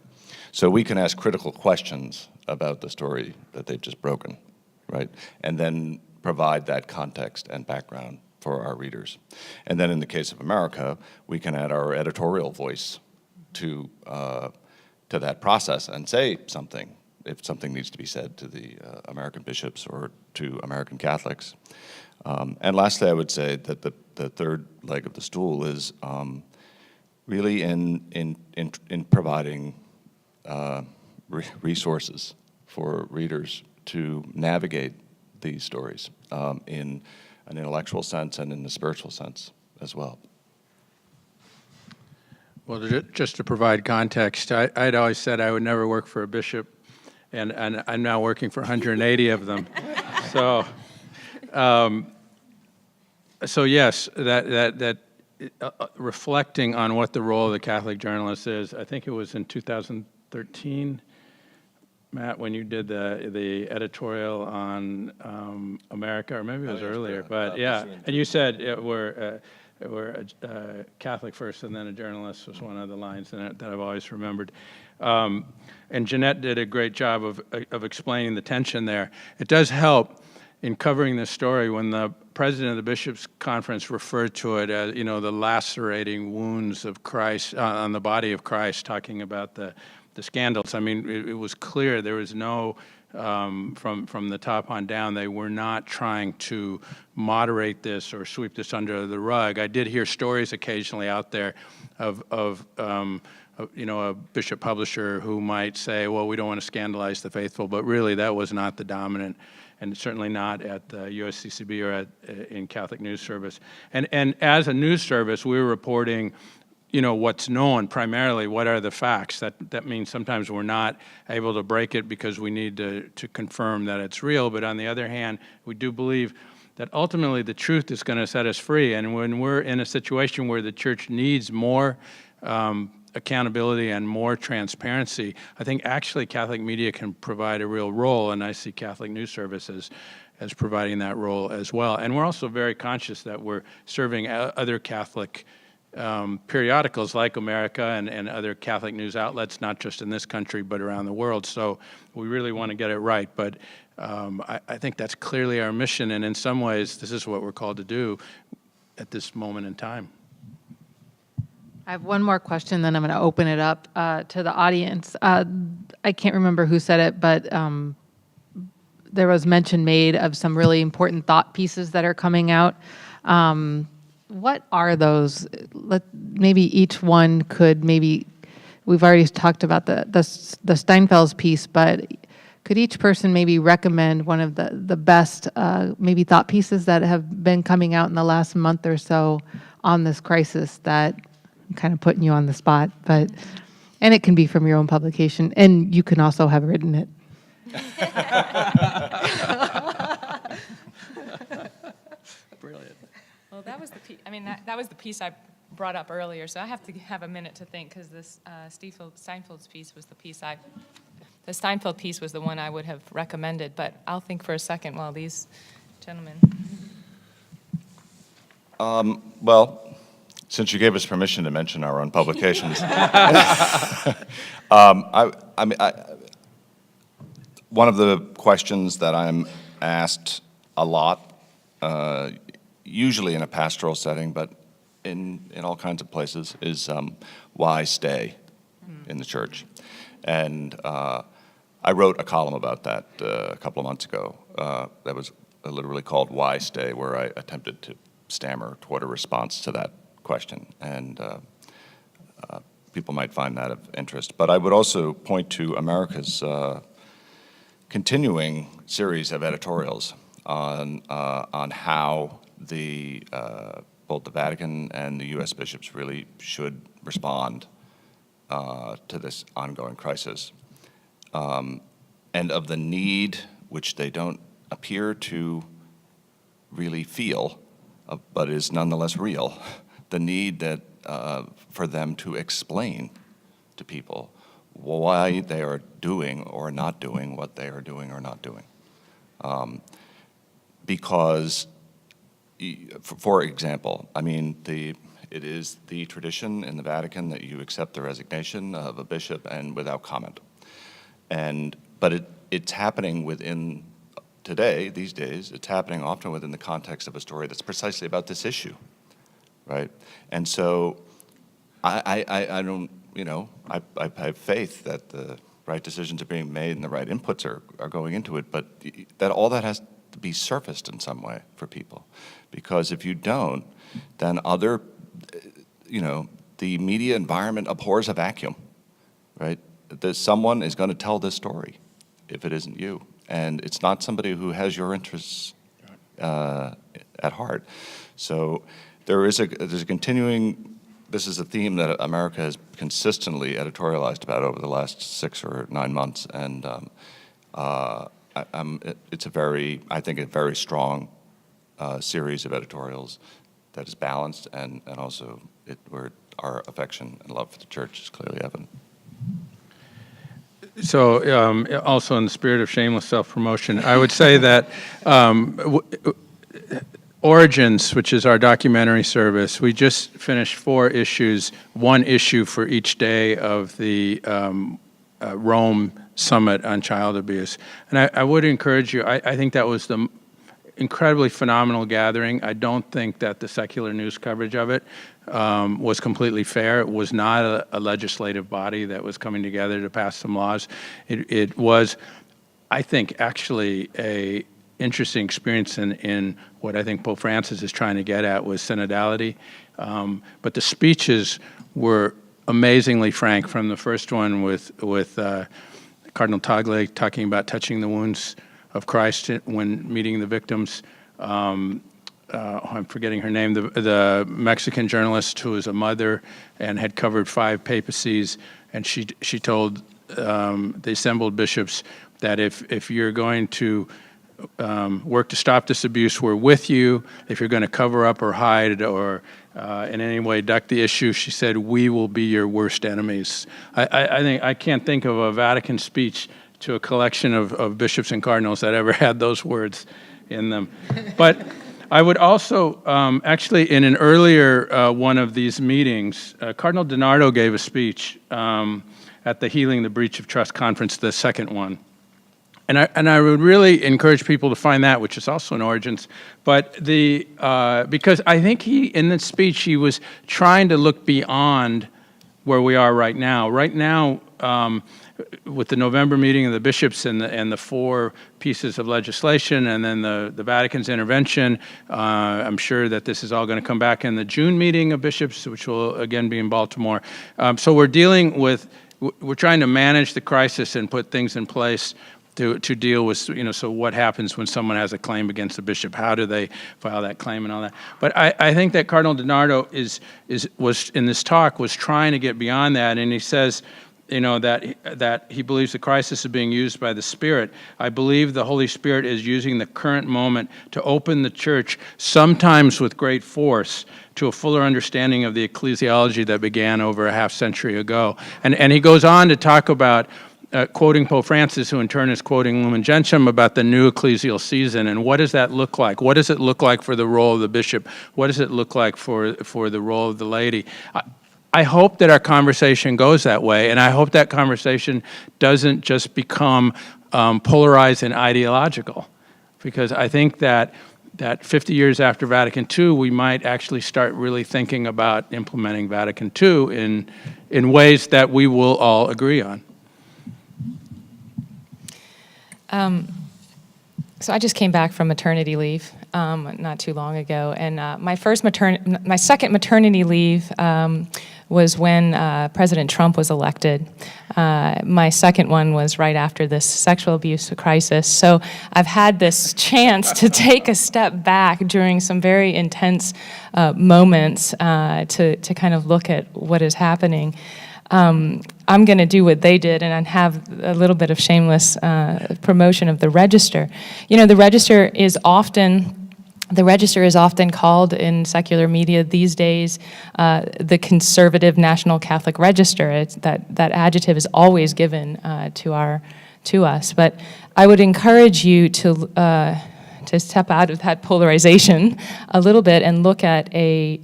So we can ask critical questions about the story that they've just broken, right? And then provide that context and background for our readers. And then in the case of Amerka, we can add our editorial voice to that process and say something, if something needs to be said to the American bishops or to American Catholics. And lastly, I would say that the third leg of the stool is really in providing resources for readers to navigate these stories in an intellectual sense and in a spiritual sense as well. Well, just to provide context, I'd always said I would never work for a bishop, and I'm now working for 180 of them. So, so yes, that reflecting on what the role of the Catholic journalist is, I think it was in 2013, Matt, when you did the editorial on Amerka, or maybe it was earlier, but yeah, and you said we're a Catholic first and then a journalist was one of the lines that I've always remembered. And Jeanette did a great job of explaining the tension there. It does help in covering this story when the president of the Bishops' Conference referred to it as, the lacerating wounds of Christ on the body of Christ, talking about the scandals. I mean, it was clear there was no, from the top on down, they were not trying to moderate this or sweep this under the rug. I did hear stories occasionally out there of a bishop publisher who might say, well, we don't want to scandalize the faithful, but really that was not the dominant, and certainly not at the USCCB or in Catholic News Service. And as a news service, we were reporting what's known primarily, what are the facts. That means sometimes we're not able to break it because we need to confirm that it's real, but on the other hand, we do believe that ultimately the truth is going to set us free. And when we're in a situation where the church needs more accountability and more transparency, I think actually Catholic media can provide a real role, and I see Catholic News Service as providing that role as well. And we're also very conscious that we're serving other Catholic periodicals like Amerka and other Catholic news outlets, not just in this country, but around the world. So we really want to get it right. But I think that's clearly our mission, and in some ways, this is what we're called to do at this moment in time. I have one more question, then I'm going to open it up to the audience. I can't remember who said it, but there was mention made of some really important thought pieces that are coming out. What are those? Maybe each one could we've already talked about the Steinfels piece, but could each person maybe recommend one of the best maybe thought pieces that have been coming out in the last month or so on this crisis that I'm kind of putting you on the spot, and it can be from your own publication, and you can also have written it. Brilliant. Well, that was the piece. I mean, that was the piece I brought up earlier. So I have to have a minute to think because this Steinfeld's piece was the piece the Steinfeld piece was the one I would have recommended. But I'll think for a second while these gentlemen. Well, since you gave us permission to mention our own publications, one of the questions that I'm asked a lot, usually in a pastoral setting, but in all kinds of places, is why stay in the church? And I wrote a column about that a couple of months ago that was literally called Why Stay, where I attempted to stammer toward a response to that question, and people might find that of interest. But I would also point to Amerka's continuing series of editorials on how both the Vatican and the U.S. bishops really should respond to this ongoing crisis, and of the need, which they don't appear to really feel, but is nonetheless real, the need that for them to explain to people why they are doing or not doing what they are doing or not doing. Because, for example, I mean, it is the tradition in the Vatican that you accept the resignation of a bishop and without comment. But it's happening within, today, these days, it's happening often within the context of a story that's precisely about this issue, right? And so I don't, I have faith that the right decisions are being made and the right inputs are going into it, but that all that has to be surfaced in some way for people. Because if you don't, then the media environment abhors a vacuum, right? someone is going to tell this story if it isn't you. And it's not somebody who has your interests at heart. So there's a continuing, this is a theme that Amerka has consistently editorialized about over the last 6 or 9 months, and it's I think a very strong series of editorials that is balanced, and also where our affection and love for the church is clearly evident. So also in the spirit of shameless self-promotion, I would say that Origins, which is our documentary service, we just finished 4 issues, 1 issue for each day of the Rome Summit on Child Abuse. And I would encourage you, I think that was the incredibly phenomenal gathering. I don't think that the secular news coverage of it was completely fair. It was not a legislative body that was coming together to pass some laws. It was, I think, actually a interesting experience in what I think Pope Francis is trying to get at with synodality. But the speeches were amazingly frank, from the first one with Cardinal Tagle talking about touching the wounds of Christ when meeting the victims. I'm forgetting her name, the Mexican journalist who was a mother and had covered 5 papacies, and she told the assembled bishops that if you're going to work to stop this abuse, we're with you. If you're going to cover up or hide or in any way duck the issue, she said, we will be your worst enemies. I can't think of a Vatican speech to a collection of bishops and cardinals that ever had those words in them. But I would also, actually in an earlier one of these meetings, Cardinal DiNardo gave a speech at the Healing the Breach of Trust conference, the second one. And I would really encourage people to find that, which is also in Origins. But because I think in that speech, he was trying to look beyond where we are right now. Right now, with the November meeting of the bishops and the 4 pieces of legislation, and then the Vatican's intervention, I'm sure that this is all going to come back in the June meeting of bishops, which will again be in Baltimore. So we're trying to manage the crisis and put things in place to deal with, so what happens when someone has a claim against a bishop? How do they file that claim and all that? But I think that Cardinal DiNardo was in this talk was trying to get beyond that, and he says, that he believes the crisis is being used by the Spirit. I believe the Holy Spirit is using the current moment to open the church, sometimes with great force, to a fuller understanding of the ecclesiology that began over a half century ago. And he goes on to talk about quoting Pope Francis, who in turn is quoting Lumen Gentium, about the new ecclesial season, and what does that look like? What does it look like for the role of the bishop? What does it look like for the role of the laity? I hope that our conversation goes that way, and I hope that conversation doesn't just become polarized and ideological, because I think that 50 years after Vatican II, we might actually start really thinking about implementing Vatican II in ways that we will all agree on. So I just came back from maternity leave not too long ago, and my second maternity leave was when President Trump was elected. My second one was right after this sexual abuse crisis. So I've had this chance to take a step back during some very intense moments to kind of look at what is happening. I'm going to do what they did and have a little bit of shameless promotion of the Register. The Register is often called in secular media these days the conservative National Catholic Register. That adjective is always given to us. But I would encourage you to step out of that polarization a little bit and look at a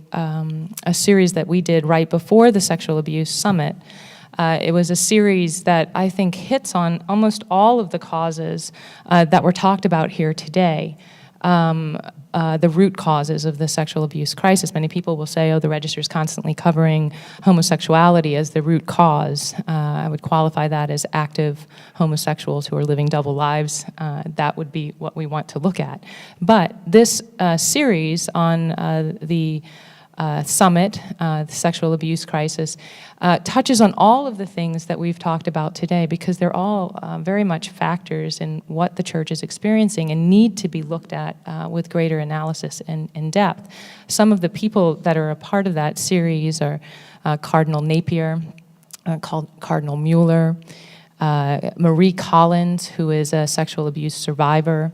series that we did right before the Sexual Abuse Summit. It was a series that I think hits on almost all of the causes that were talked about here today. The root causes of the sexual abuse crisis. Many people will say, the Register is constantly covering homosexuality as the root cause. I would qualify that as active homosexuals who are living double lives. That would be what we want to look at. But this series on the summit, the sexual abuse crisis, touches on all of the things that we've talked about today, because they're all very much factors in what the church is experiencing and need to be looked at with greater analysis and depth. Some of the people that are a part of that series are Cardinal Napier, Cardinal Mueller, Marie Collins, who is a sexual abuse survivor.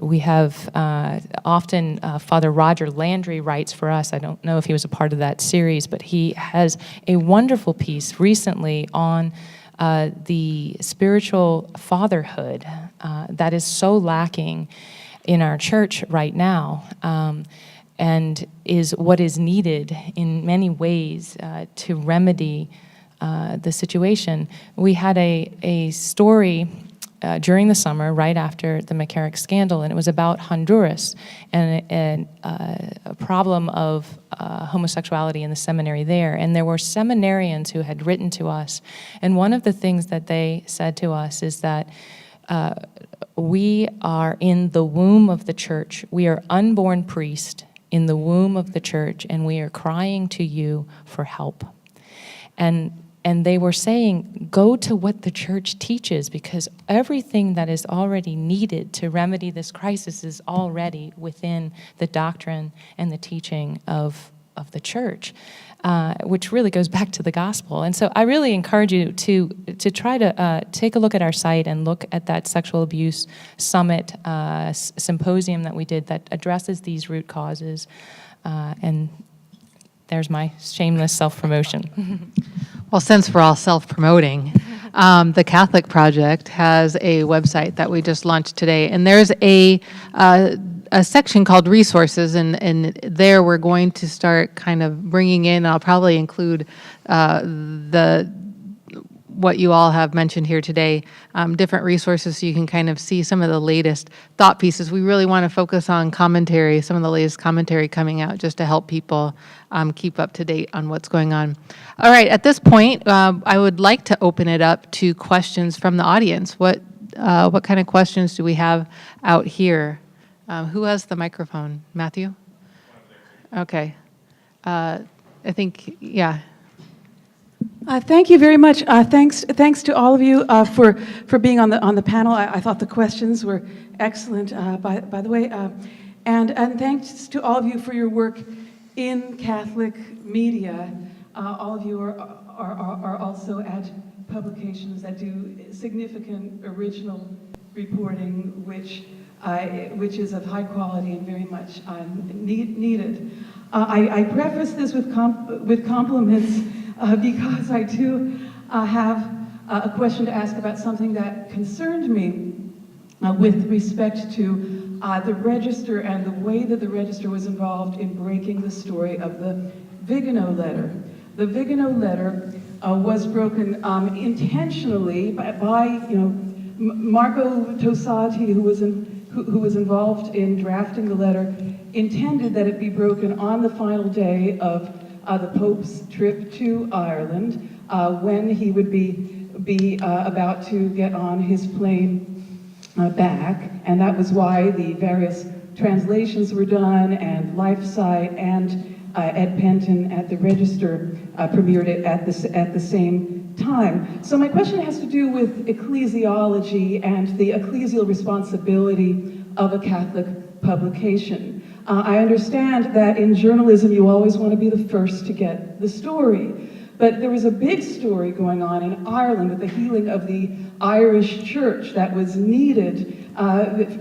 We have often Father Roger Landry writes for us. I don't know if he was a part of that series, but he has a wonderful piece recently on the spiritual fatherhood that is so lacking in our church right now, and is what is needed in many ways to remedy the situation. We had a story during the summer, right after the McCarrick scandal, and it was about Honduras and a problem of homosexuality in the seminary there. And there were seminarians who had written to us, and one of the things that they said to us is that we are in the womb of the church. We are unborn priests in the womb of the church, and we are crying to you for help. And they were saying, go to what the church teaches, because everything that is already needed to remedy this crisis is already within the doctrine and the teaching of the church, which really goes back to the gospel. And so I really encourage you to try to take a look at our site and look at that sexual abuse summit symposium that we did that addresses these root causes. And there's my shameless self-promotion. Well, since we're all self-promoting, the Catholic Project has a website that we just launched today, and there's a section called resources, and there we're going to start kind of bringing in, I'll probably include what you all have mentioned here today, different resources so you can kind of see some of the latest thought pieces. We really want to focus on commentary, some of the latest commentary coming out, just to help people keep up to date on what's going on. All right, at this point, I would like to open it up to questions from the audience. What kind of questions do we have out here? Who has the microphone? Matthew? Okay. I think, yeah. Thank you very much. Thanks to all of you for being on the panel. I thought the questions were excellent, by the way. And thanks to all of you for your work in Catholic media. All of you are also at publications that do significant original reporting, which is of high quality and very much needed. I preface this with compliments because I too have a question to ask about something that concerned me with respect to the Register and the way that the Register was involved in breaking the story of the Vigano letter. The Vigano letter was broken intentionally by Marco Tossati, who was involved in drafting the letter, intended that it be broken on the final day of the Pope's trip to Ireland, when he would be about to get on his plane back, and that was why the various translations were done, and LifeSite and Ed Penton at the Register premiered it at the same time. So my question has to do with ecclesiology and the ecclesial responsibility of a Catholic publication. I understand that in journalism you always want to be the first to get the story, but there was a big story going on in Ireland with the healing of the Irish Church that was needed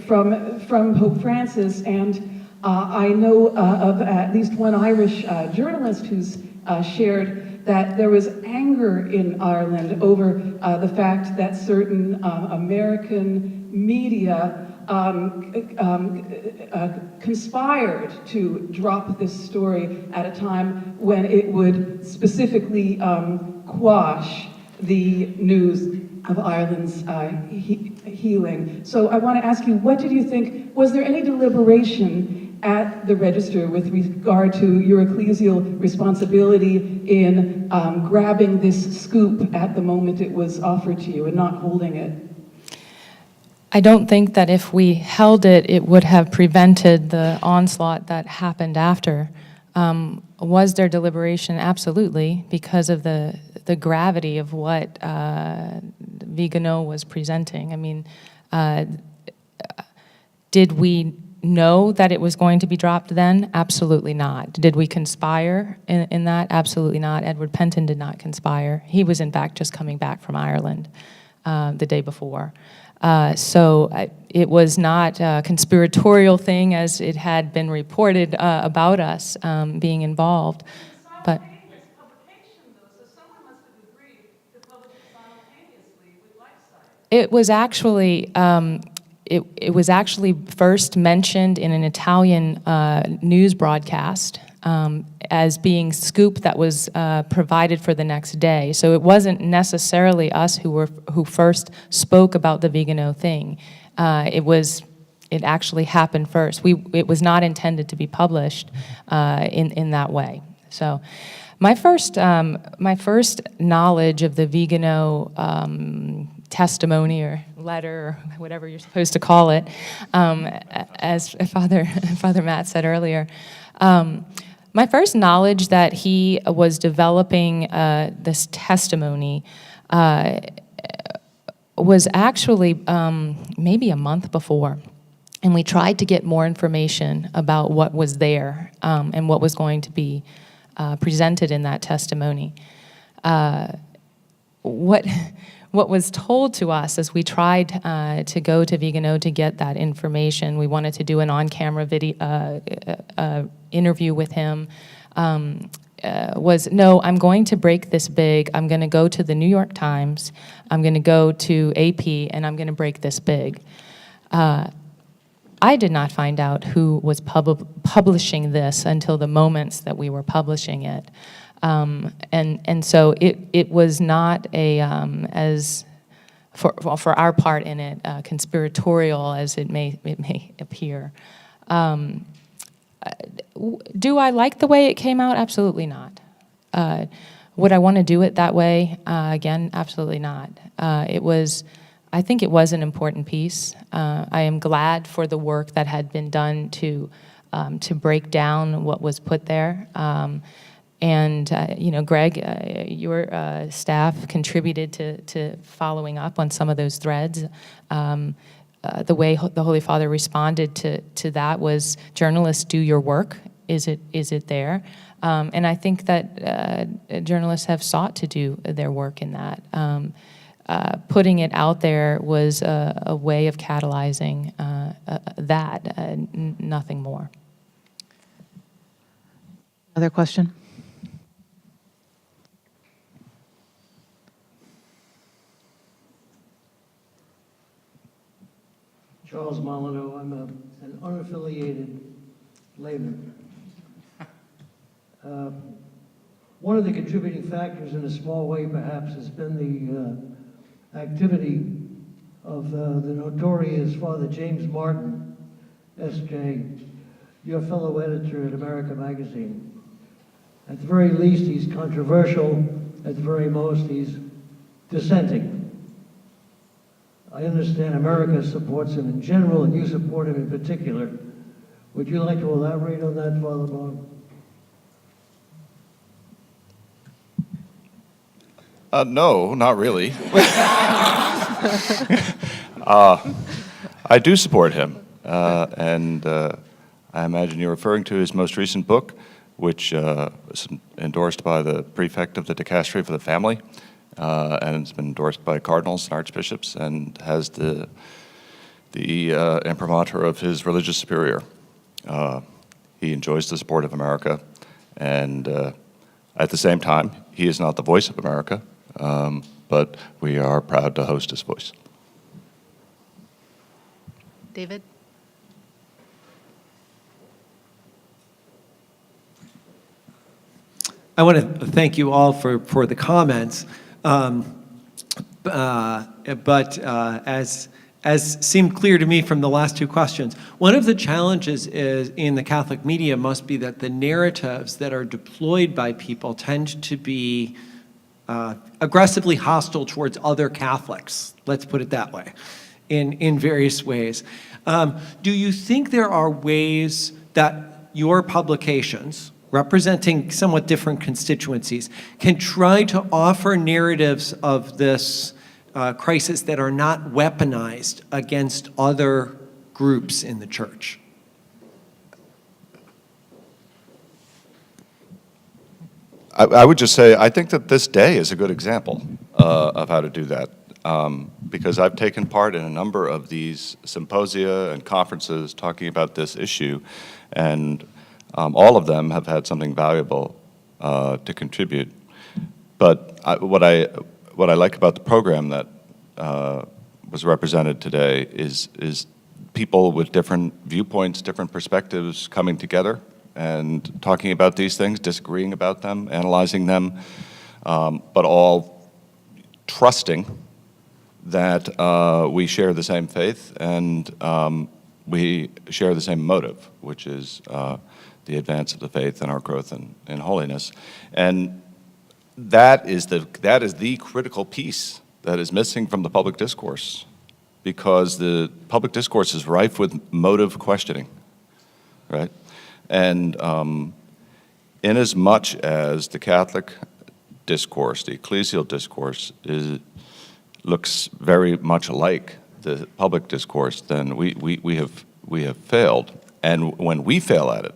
from Pope Francis, and I know of at least one Irish journalist who's shared that there was anger in Ireland over the fact that certain American media conspired to drop this story at a time when it would specifically quash the news of Ireland's healing. So I want to ask you, what did you think? Was there any deliberation at the Register with regard to your ecclesial responsibility in grabbing this scoop at the moment it was offered to you and not holding it? I don't think that if we held it, it would have prevented the onslaught that happened after. Was there deliberation? Absolutely, because of the gravity of what Vigano was presenting. I mean, did we know that it was going to be dropped then? Absolutely not. Did we conspire in that? Absolutely not. Edward Penton did not conspire. He was, in fact, just coming back from Ireland the day before. So it was not a conspiratorial thing as it had been reported about us being involved. But it was actually it was actually first mentioned in an Italian news broadcast as being scoop that was provided for the next day. So it wasn't necessarily us who first spoke about the Vigano thing. It actually happened first. It was not intended to be published in that way. So my first knowledge of the Vigano testimony or letter or whatever you're supposed to call it, as Father Matt said earlier, my first knowledge that he was developing this testimony was actually maybe a month before. And we tried to get more information about what was there and what was going to be presented in that testimony. What was told to us as we tried to go to Vigano to get that information, we wanted to do an on-camera video interview with him, was, no, I'm going to break this big. I'm going to go to the New York Times. I'm going to go to AP, and I'm going to break this big. I did not find out who was publishing this until the moments that we were publishing it. And so it was not a, as, for our part in it, conspiratorial as it may appear. Do I like the way it came out? Absolutely not. Would I want to do it that way? Again, absolutely not. I think it was an important piece. I am glad for the work that had been done to break down what was put there. And Greg, your staff contributed to following up on some of those threads. The way the Holy Father responded to that was, journalists, do your work. Is it there? And I think that journalists have sought to do their work in that. Putting it out there was a way of catalyzing that, nothing more. Other question? Charles Molyneux. I'm an unaffiliated layman. One of the contributing factors in a small way perhaps has been the activity of the notorious Father James Martin, S.J., your fellow editor at Amerka magazine. At the very least, he's controversial. At the very most, he's dissenting. I understand America supports him in general, and you support him in particular. Would you like to elaborate on that, Father Bob? No, not really. I do support him, and I imagine you're referring to his most recent book, which was endorsed by the prefect of the dicastery for the family, and it's been endorsed by cardinals and archbishops, and has the imprimatur of his religious superior. He enjoys the support of America, and at the same time, he is not the voice of America, but we are proud to host his voice. David? I want to thank you all for the comments, but as seemed clear to me from the last two questions, one of the challenges is in the Catholic media must be that the narratives that are deployed by people tend to be aggressively hostile towards other Catholics, let's put it that way. in various ways. Do you think there are ways that your publications, representing somewhat different constituencies, can try to offer narratives of this crisis that are not weaponized against other groups in the church? I would just say, I think that this day is a good example of how to do that, because I've taken part in a number of these symposia and conferences talking about this issue, and all of them have had something valuable to contribute. But what I like about the program that was represented today is people with different viewpoints, different perspectives coming together and talking about these things, disagreeing about them, analyzing them, but all trusting that we share the same faith and we share the same motive, which is the advance of the faith and our growth in holiness. And that is the critical piece that is missing from the public discourse, because the public discourse is rife with motive questioning, right? And in as much as the Catholic discourse, the ecclesial discourse, looks very much like the public discourse, then we have failed. And when we fail at it,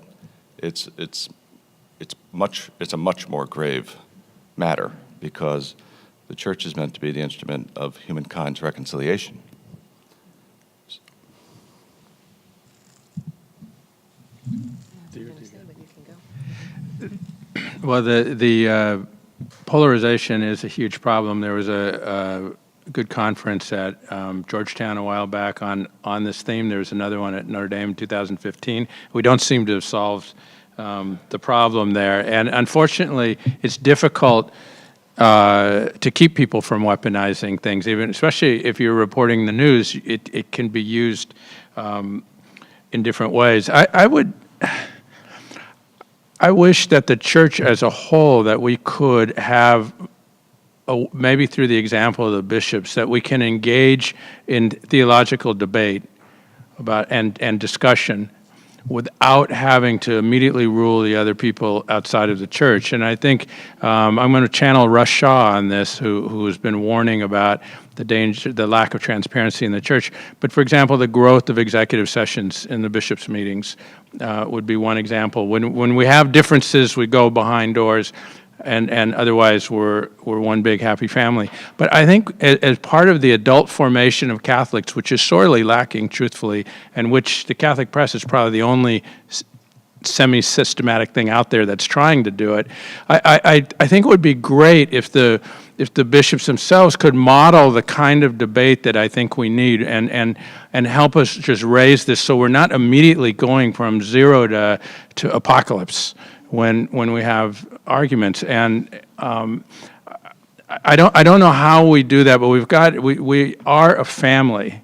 it's a much more grave matter, because the church is meant to be the instrument of humankind's reconciliation. Well, the polarization is a huge problem. There was a good conference at Georgetown a while back on this theme. There was another one at Notre Dame in 2015. We don't seem to have solved the problem there. And unfortunately, it's difficult to keep people from weaponizing things, especially if you're reporting the news. It can be used in different ways. I wish that the church as a whole, that we could have, maybe through the example of the bishops, that we can engage in theological debate about and discussion without having to immediately rule the other people outside of the church. And I think I'm going to channel Russ Shaw on this, who has been warning about the danger, the lack of transparency in the church. But for example, the growth of executive sessions in the bishops' meetings would be one example. When we have differences, we go behind doors, and otherwise we're one big happy family. But I think as part of the adult formation of Catholics, which is sorely lacking, truthfully, and which the Catholic press is probably the only semi-systematic thing out there that's trying to do it, I think it would be great if the bishops themselves could model the kind of debate that I think we need, and help us just raise this, so we're not immediately going from zero to apocalypse when we have arguments. And I don't know how we do that, but we are a family,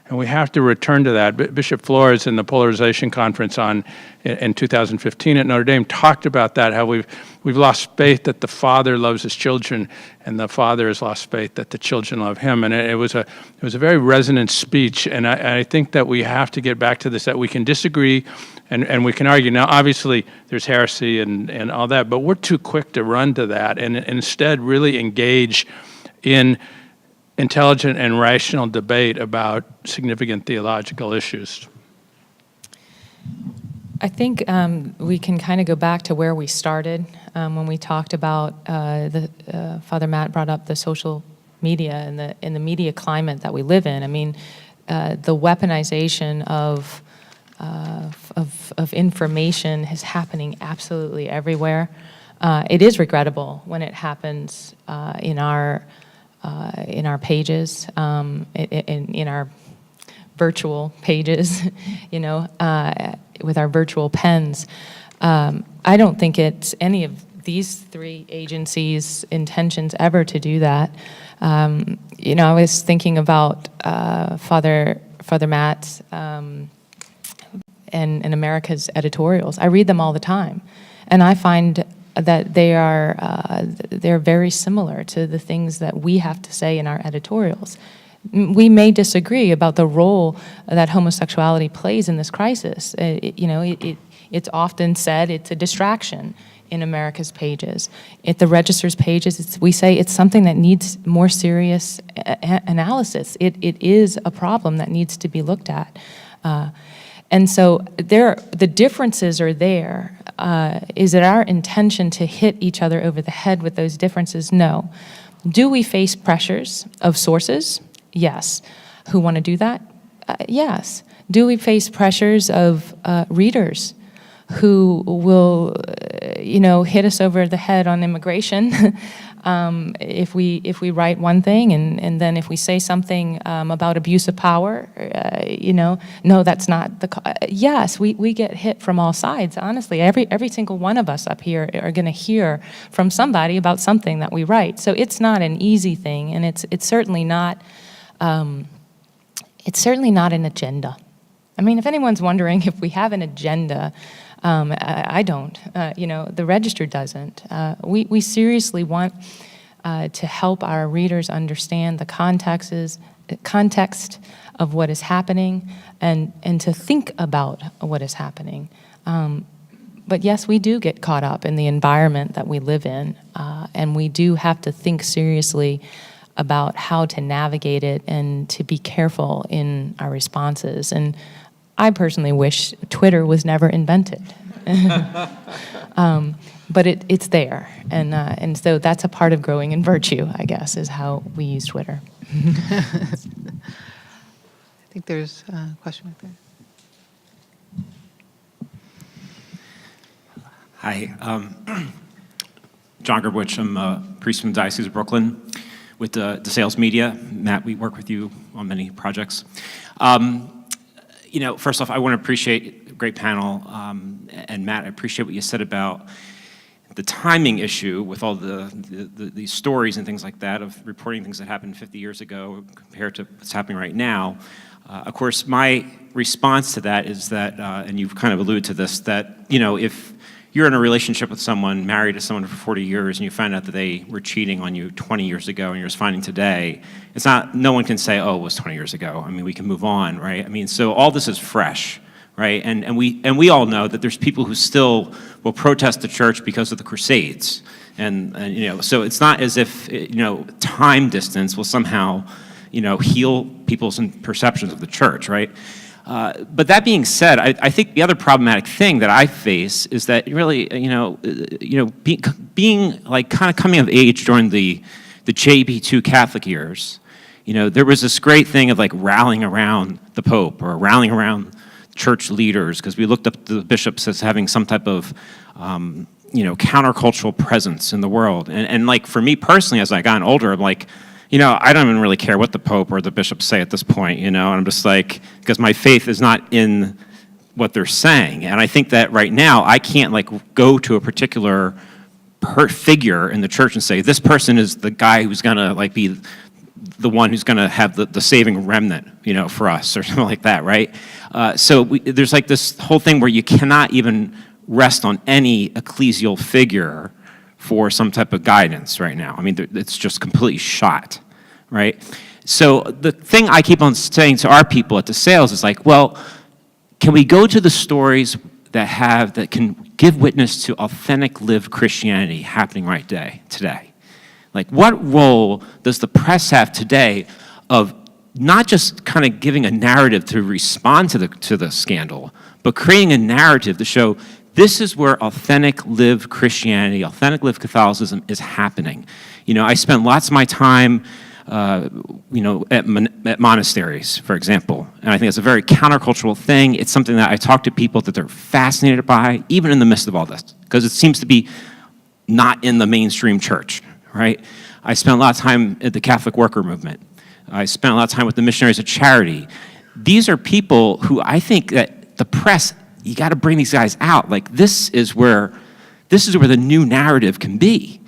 and we have to return to that. Bishop Flores in the Polarization Conference in 2015 at Notre Dame talked about that, how we've lost faith that the Father loves his children, and the Father has lost faith that the children love him. And it was a very resonant speech, and I think that we have to get back to this, that we can disagree and we can argue. Now, obviously, there's heresy and all that, but we're too quick to run to that, and instead really engage in intelligent and rational debate about significant theological issues. I think we can kind of go back to where we started when we talked about Father Matt brought up the social media and the media climate that we live in. I mean, the weaponization of information is happening absolutely everywhere. It is regrettable when it happens in our pages, in our virtual pages, with our virtual pens. I don't think it's any of these three agencies' intentions ever to do that. I was thinking about Father Matt and Amerka's editorials. I read them all the time, and I find that they're very similar to the things that we have to say in our editorials. We may disagree about the role that homosexuality plays in this crisis. It's often said it's a distraction in America's pages. At the Register's pages, we say it's something that needs more serious analysis. It is a problem that needs to be looked at. And so the differences are there. Is it our intention to hit each other over the head with those differences? No. Do we face pressures of sources? Yes. Who want to do that? Yes. Do we face pressures of readers who will, hit us over the head on immigration if we write one thing, and then if we say something about abuse of power, no, that's not the. Yes, we get hit from all sides. Honestly, every single one of us up here are going to hear from somebody about something that we write. So it's not an easy thing, and it's certainly not. It's certainly not an agenda. I mean, if anyone's wondering if we have an agenda, I don't. The Register doesn't. We seriously want to help our readers understand the context of what is happening and to think about what is happening. But yes, we do get caught up in the environment that we live in, and we do have to think seriously about how to navigate it and to be careful in our responses. And I personally wish Twitter was never invented. But it's there. And so that's a part of growing in virtue, I guess, is how we use Twitter. I think there's a question right there. Hi. John Gerbwich. I'm a priest from the Diocese of Brooklyn with DeSales Media. Matt, we work with you on many projects. First off, I want to appreciate a great panel. And Matt, I appreciate what you said about the timing issue with all the stories and things like that of reporting things that happened 50 years ago compared to what's happening right now. Of course, my response to that is that, and you've kind of alluded to this, that, if you're in a relationship with someone, married to someone for 40 years, and you find out that they were cheating on you 20 years ago, and you're just finding today, no one can say, oh, it was 20 years ago. I mean, we can move on, right? I mean, so all this is fresh, right? And we all know that there's people who still will protest the church because of the Crusades. And so it's not as if, time distance will somehow, heal people's perceptions of the church, right? But that being said, I think the other problematic thing that I face is that really, being like kind of coming of age during the JP2 Catholic years, there was this great thing of like rallying around the Pope or rallying around church leaders because we looked up the bishops as having some type of, countercultural presence in the world. And like for me personally, as I got older, I'm like, I don't even really care what the Pope or the bishops say at this point, and I'm just like, because my faith is not in what they're saying. And I think that right now, I can't like go to a particular figure in the church and say, this person is the guy who's gonna like be the one who's gonna have the saving remnant, for us or something like that, right? So there's like this whole thing where you cannot even rest on any ecclesial figure for some type of guidance right now. I mean, it's just completely shot, right? So the thing I keep on saying to our people at DeSales is like, well, can we go to the stories that can give witness to authentic lived Christianity happening right today? Like, what role does the press have today of not just kind of giving a narrative to respond to the scandal, but creating a narrative to show this is where authentic lived Christianity, authentic lived Catholicism is happening. I spent lots of my time, at monasteries, for example. And I think it's a very countercultural thing. It's something that I talk to people that they're fascinated by, even in the midst of all this, because it seems to be not in the mainstream church, right? I spent a lot of time at the Catholic worker movement. I spent a lot of time with the missionaries of charity. These are people who I think that the press, you got to bring these guys out. Like this is where the new narrative can be.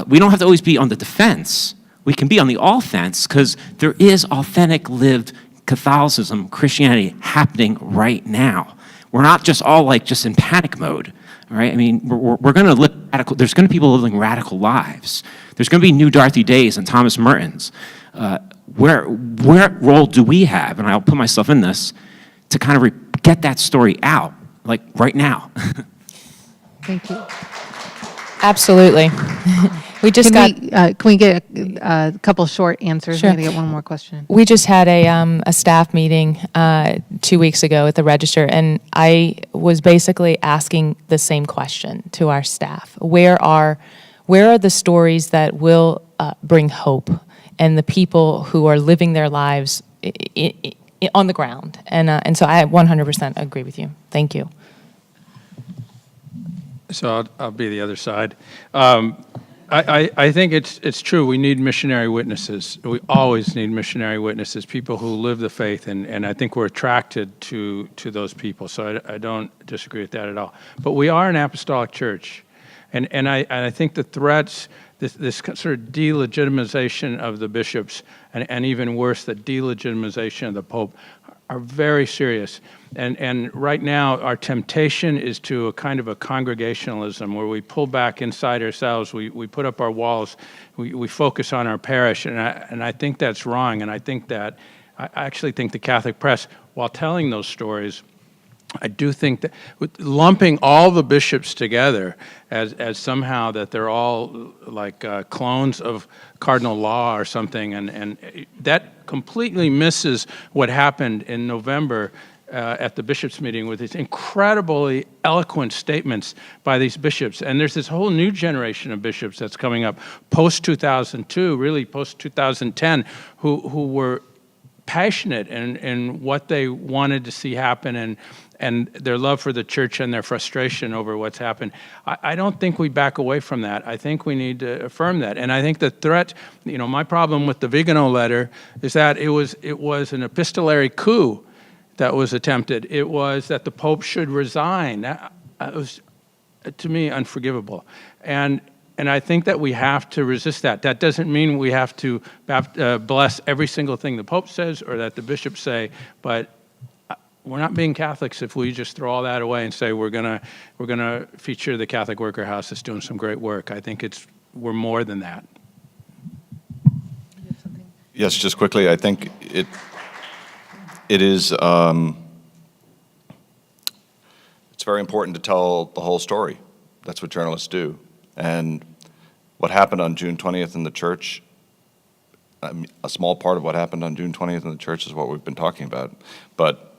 We don't have to always be on the defense. We can be on the offense because there is authentic lived Catholicism, Christianity happening right now. We're not just all like just in panic mode, right? I mean, we're going to live radical. There's going to be people living radical lives. There's going to be new Dorothy Days and Thomas Mertens. what role do we have, and I'll put myself in this, to kind of get that story out, like right now? Thank you. Absolutely. We just got. Can we get a couple short answers? Sure. I'm going to get one more question. We just had a staff meeting 2 weeks ago at the Register, and I was basically asking the same question to our staff. Where are the stories that will bring hope and the people who are living their lives on the ground? And so I 100% agree with you. Thank you. So I'll be the other side. I think it's true. We need missionary witnesses. We always need missionary witnesses, people who live the faith, and I think we're attracted to those people. So I don't disagree with that at all. But we are an apostolic church, and I think the threats, this sort of delegitimization of the bishops, and even worse, the delegitimization of the Pope, are very serious. And right now, our temptation is to a kind of a congregationalism where we pull back inside ourselves, we put up our walls, we focus on our parish, and I think that's wrong. And I actually think the Catholic press, while telling those stories, I do think that lumping all the bishops together as somehow that they're all like clones of Cardinal Law or something, and that completely misses what happened in November at the bishops' meeting with these incredibly eloquent statements by these bishops. And there's this whole new generation of bishops that's coming up post-2002, really post-2010, who were passionate in what they wanted to see happen and their love for the church and their frustration over what's happened. I don't think we back away from that. I think we need to affirm that. And I think the threat, my problem with the Vigano letter is that it was an epistolary coup that was attempted. It was that the Pope should resign. That was, to me, unforgivable. And I think that we have to resist that. That doesn't mean we have to bless every single thing the Pope says or that the bishops say, but we're not being Catholics if we just throw all that away and say we're gonna feature the Catholic Worker House that's doing some great work. I think we're more than that. Yes, just quickly, I think it is, it's very important to tell the whole story. That's what journalists do. And what happened on June 20th in the church, a small part of what happened on June 20th in the church is what we've been talking about. But,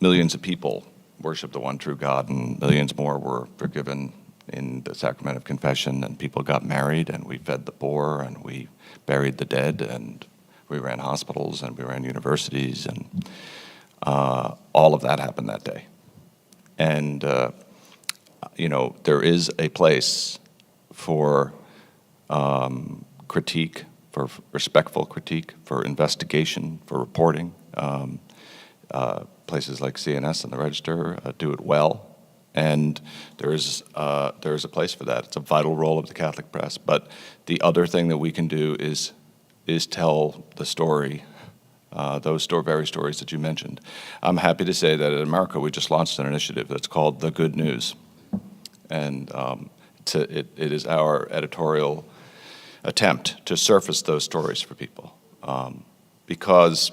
millions of people worship the one true God, and millions more were forgiven in the sacrament of confession, and people got married, and we fed the poor, and we buried the dead, and we ran hospitals, and we ran universities, and all of that happened that day. And, there is a place for critique, for respectful critique, for investigation, for reporting. Places like CNS and the Register do it well, and there is a place for that. It's a vital role of the Catholic press. But the other thing that we can do is tell the story, those very stories that you mentioned. I'm happy to say that at Amerka we just launched an initiative that's called The Good News, and it is our editorial attempt to surface those stories for people, because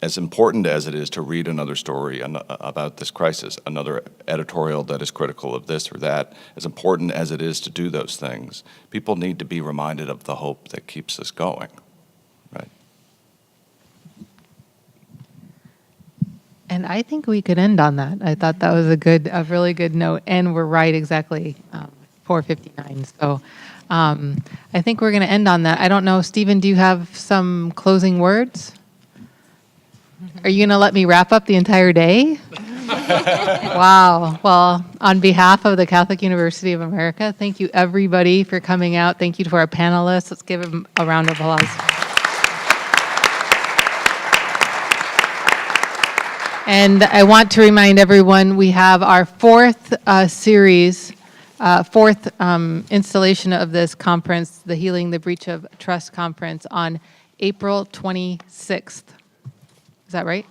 as important as it is to read another story about this crisis, another editorial that is critical of this or that, as important as it is to do those things, people need to be reminded of the hope that keeps us going, right? And I think we could end on that. I thought that was a really good note, and we're right exactly, 4:59. So I think we're going to end on that. I don't know, Stephen, do you have some closing words? Are you going to let me wrap up the entire day? Wow. Well, on behalf of the Catholic University of America, thank you everybody for coming out. Thank you to our panelists. Let's give them a round of applause. And I want to remind everyone, we have our fourth installation of this conference, the Healing the Breach of Trust Conference, on April 26th. Is that right?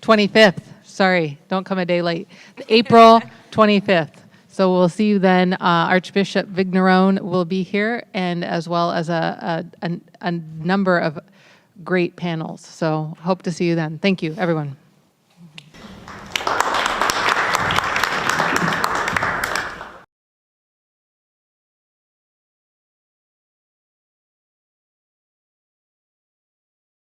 25th. Sorry, don't come a day late. April 25th. So we'll see you then. Archbishop Vignerone will be here, and as well as a number of great panels. So hope to see you then. Thank you, everyone.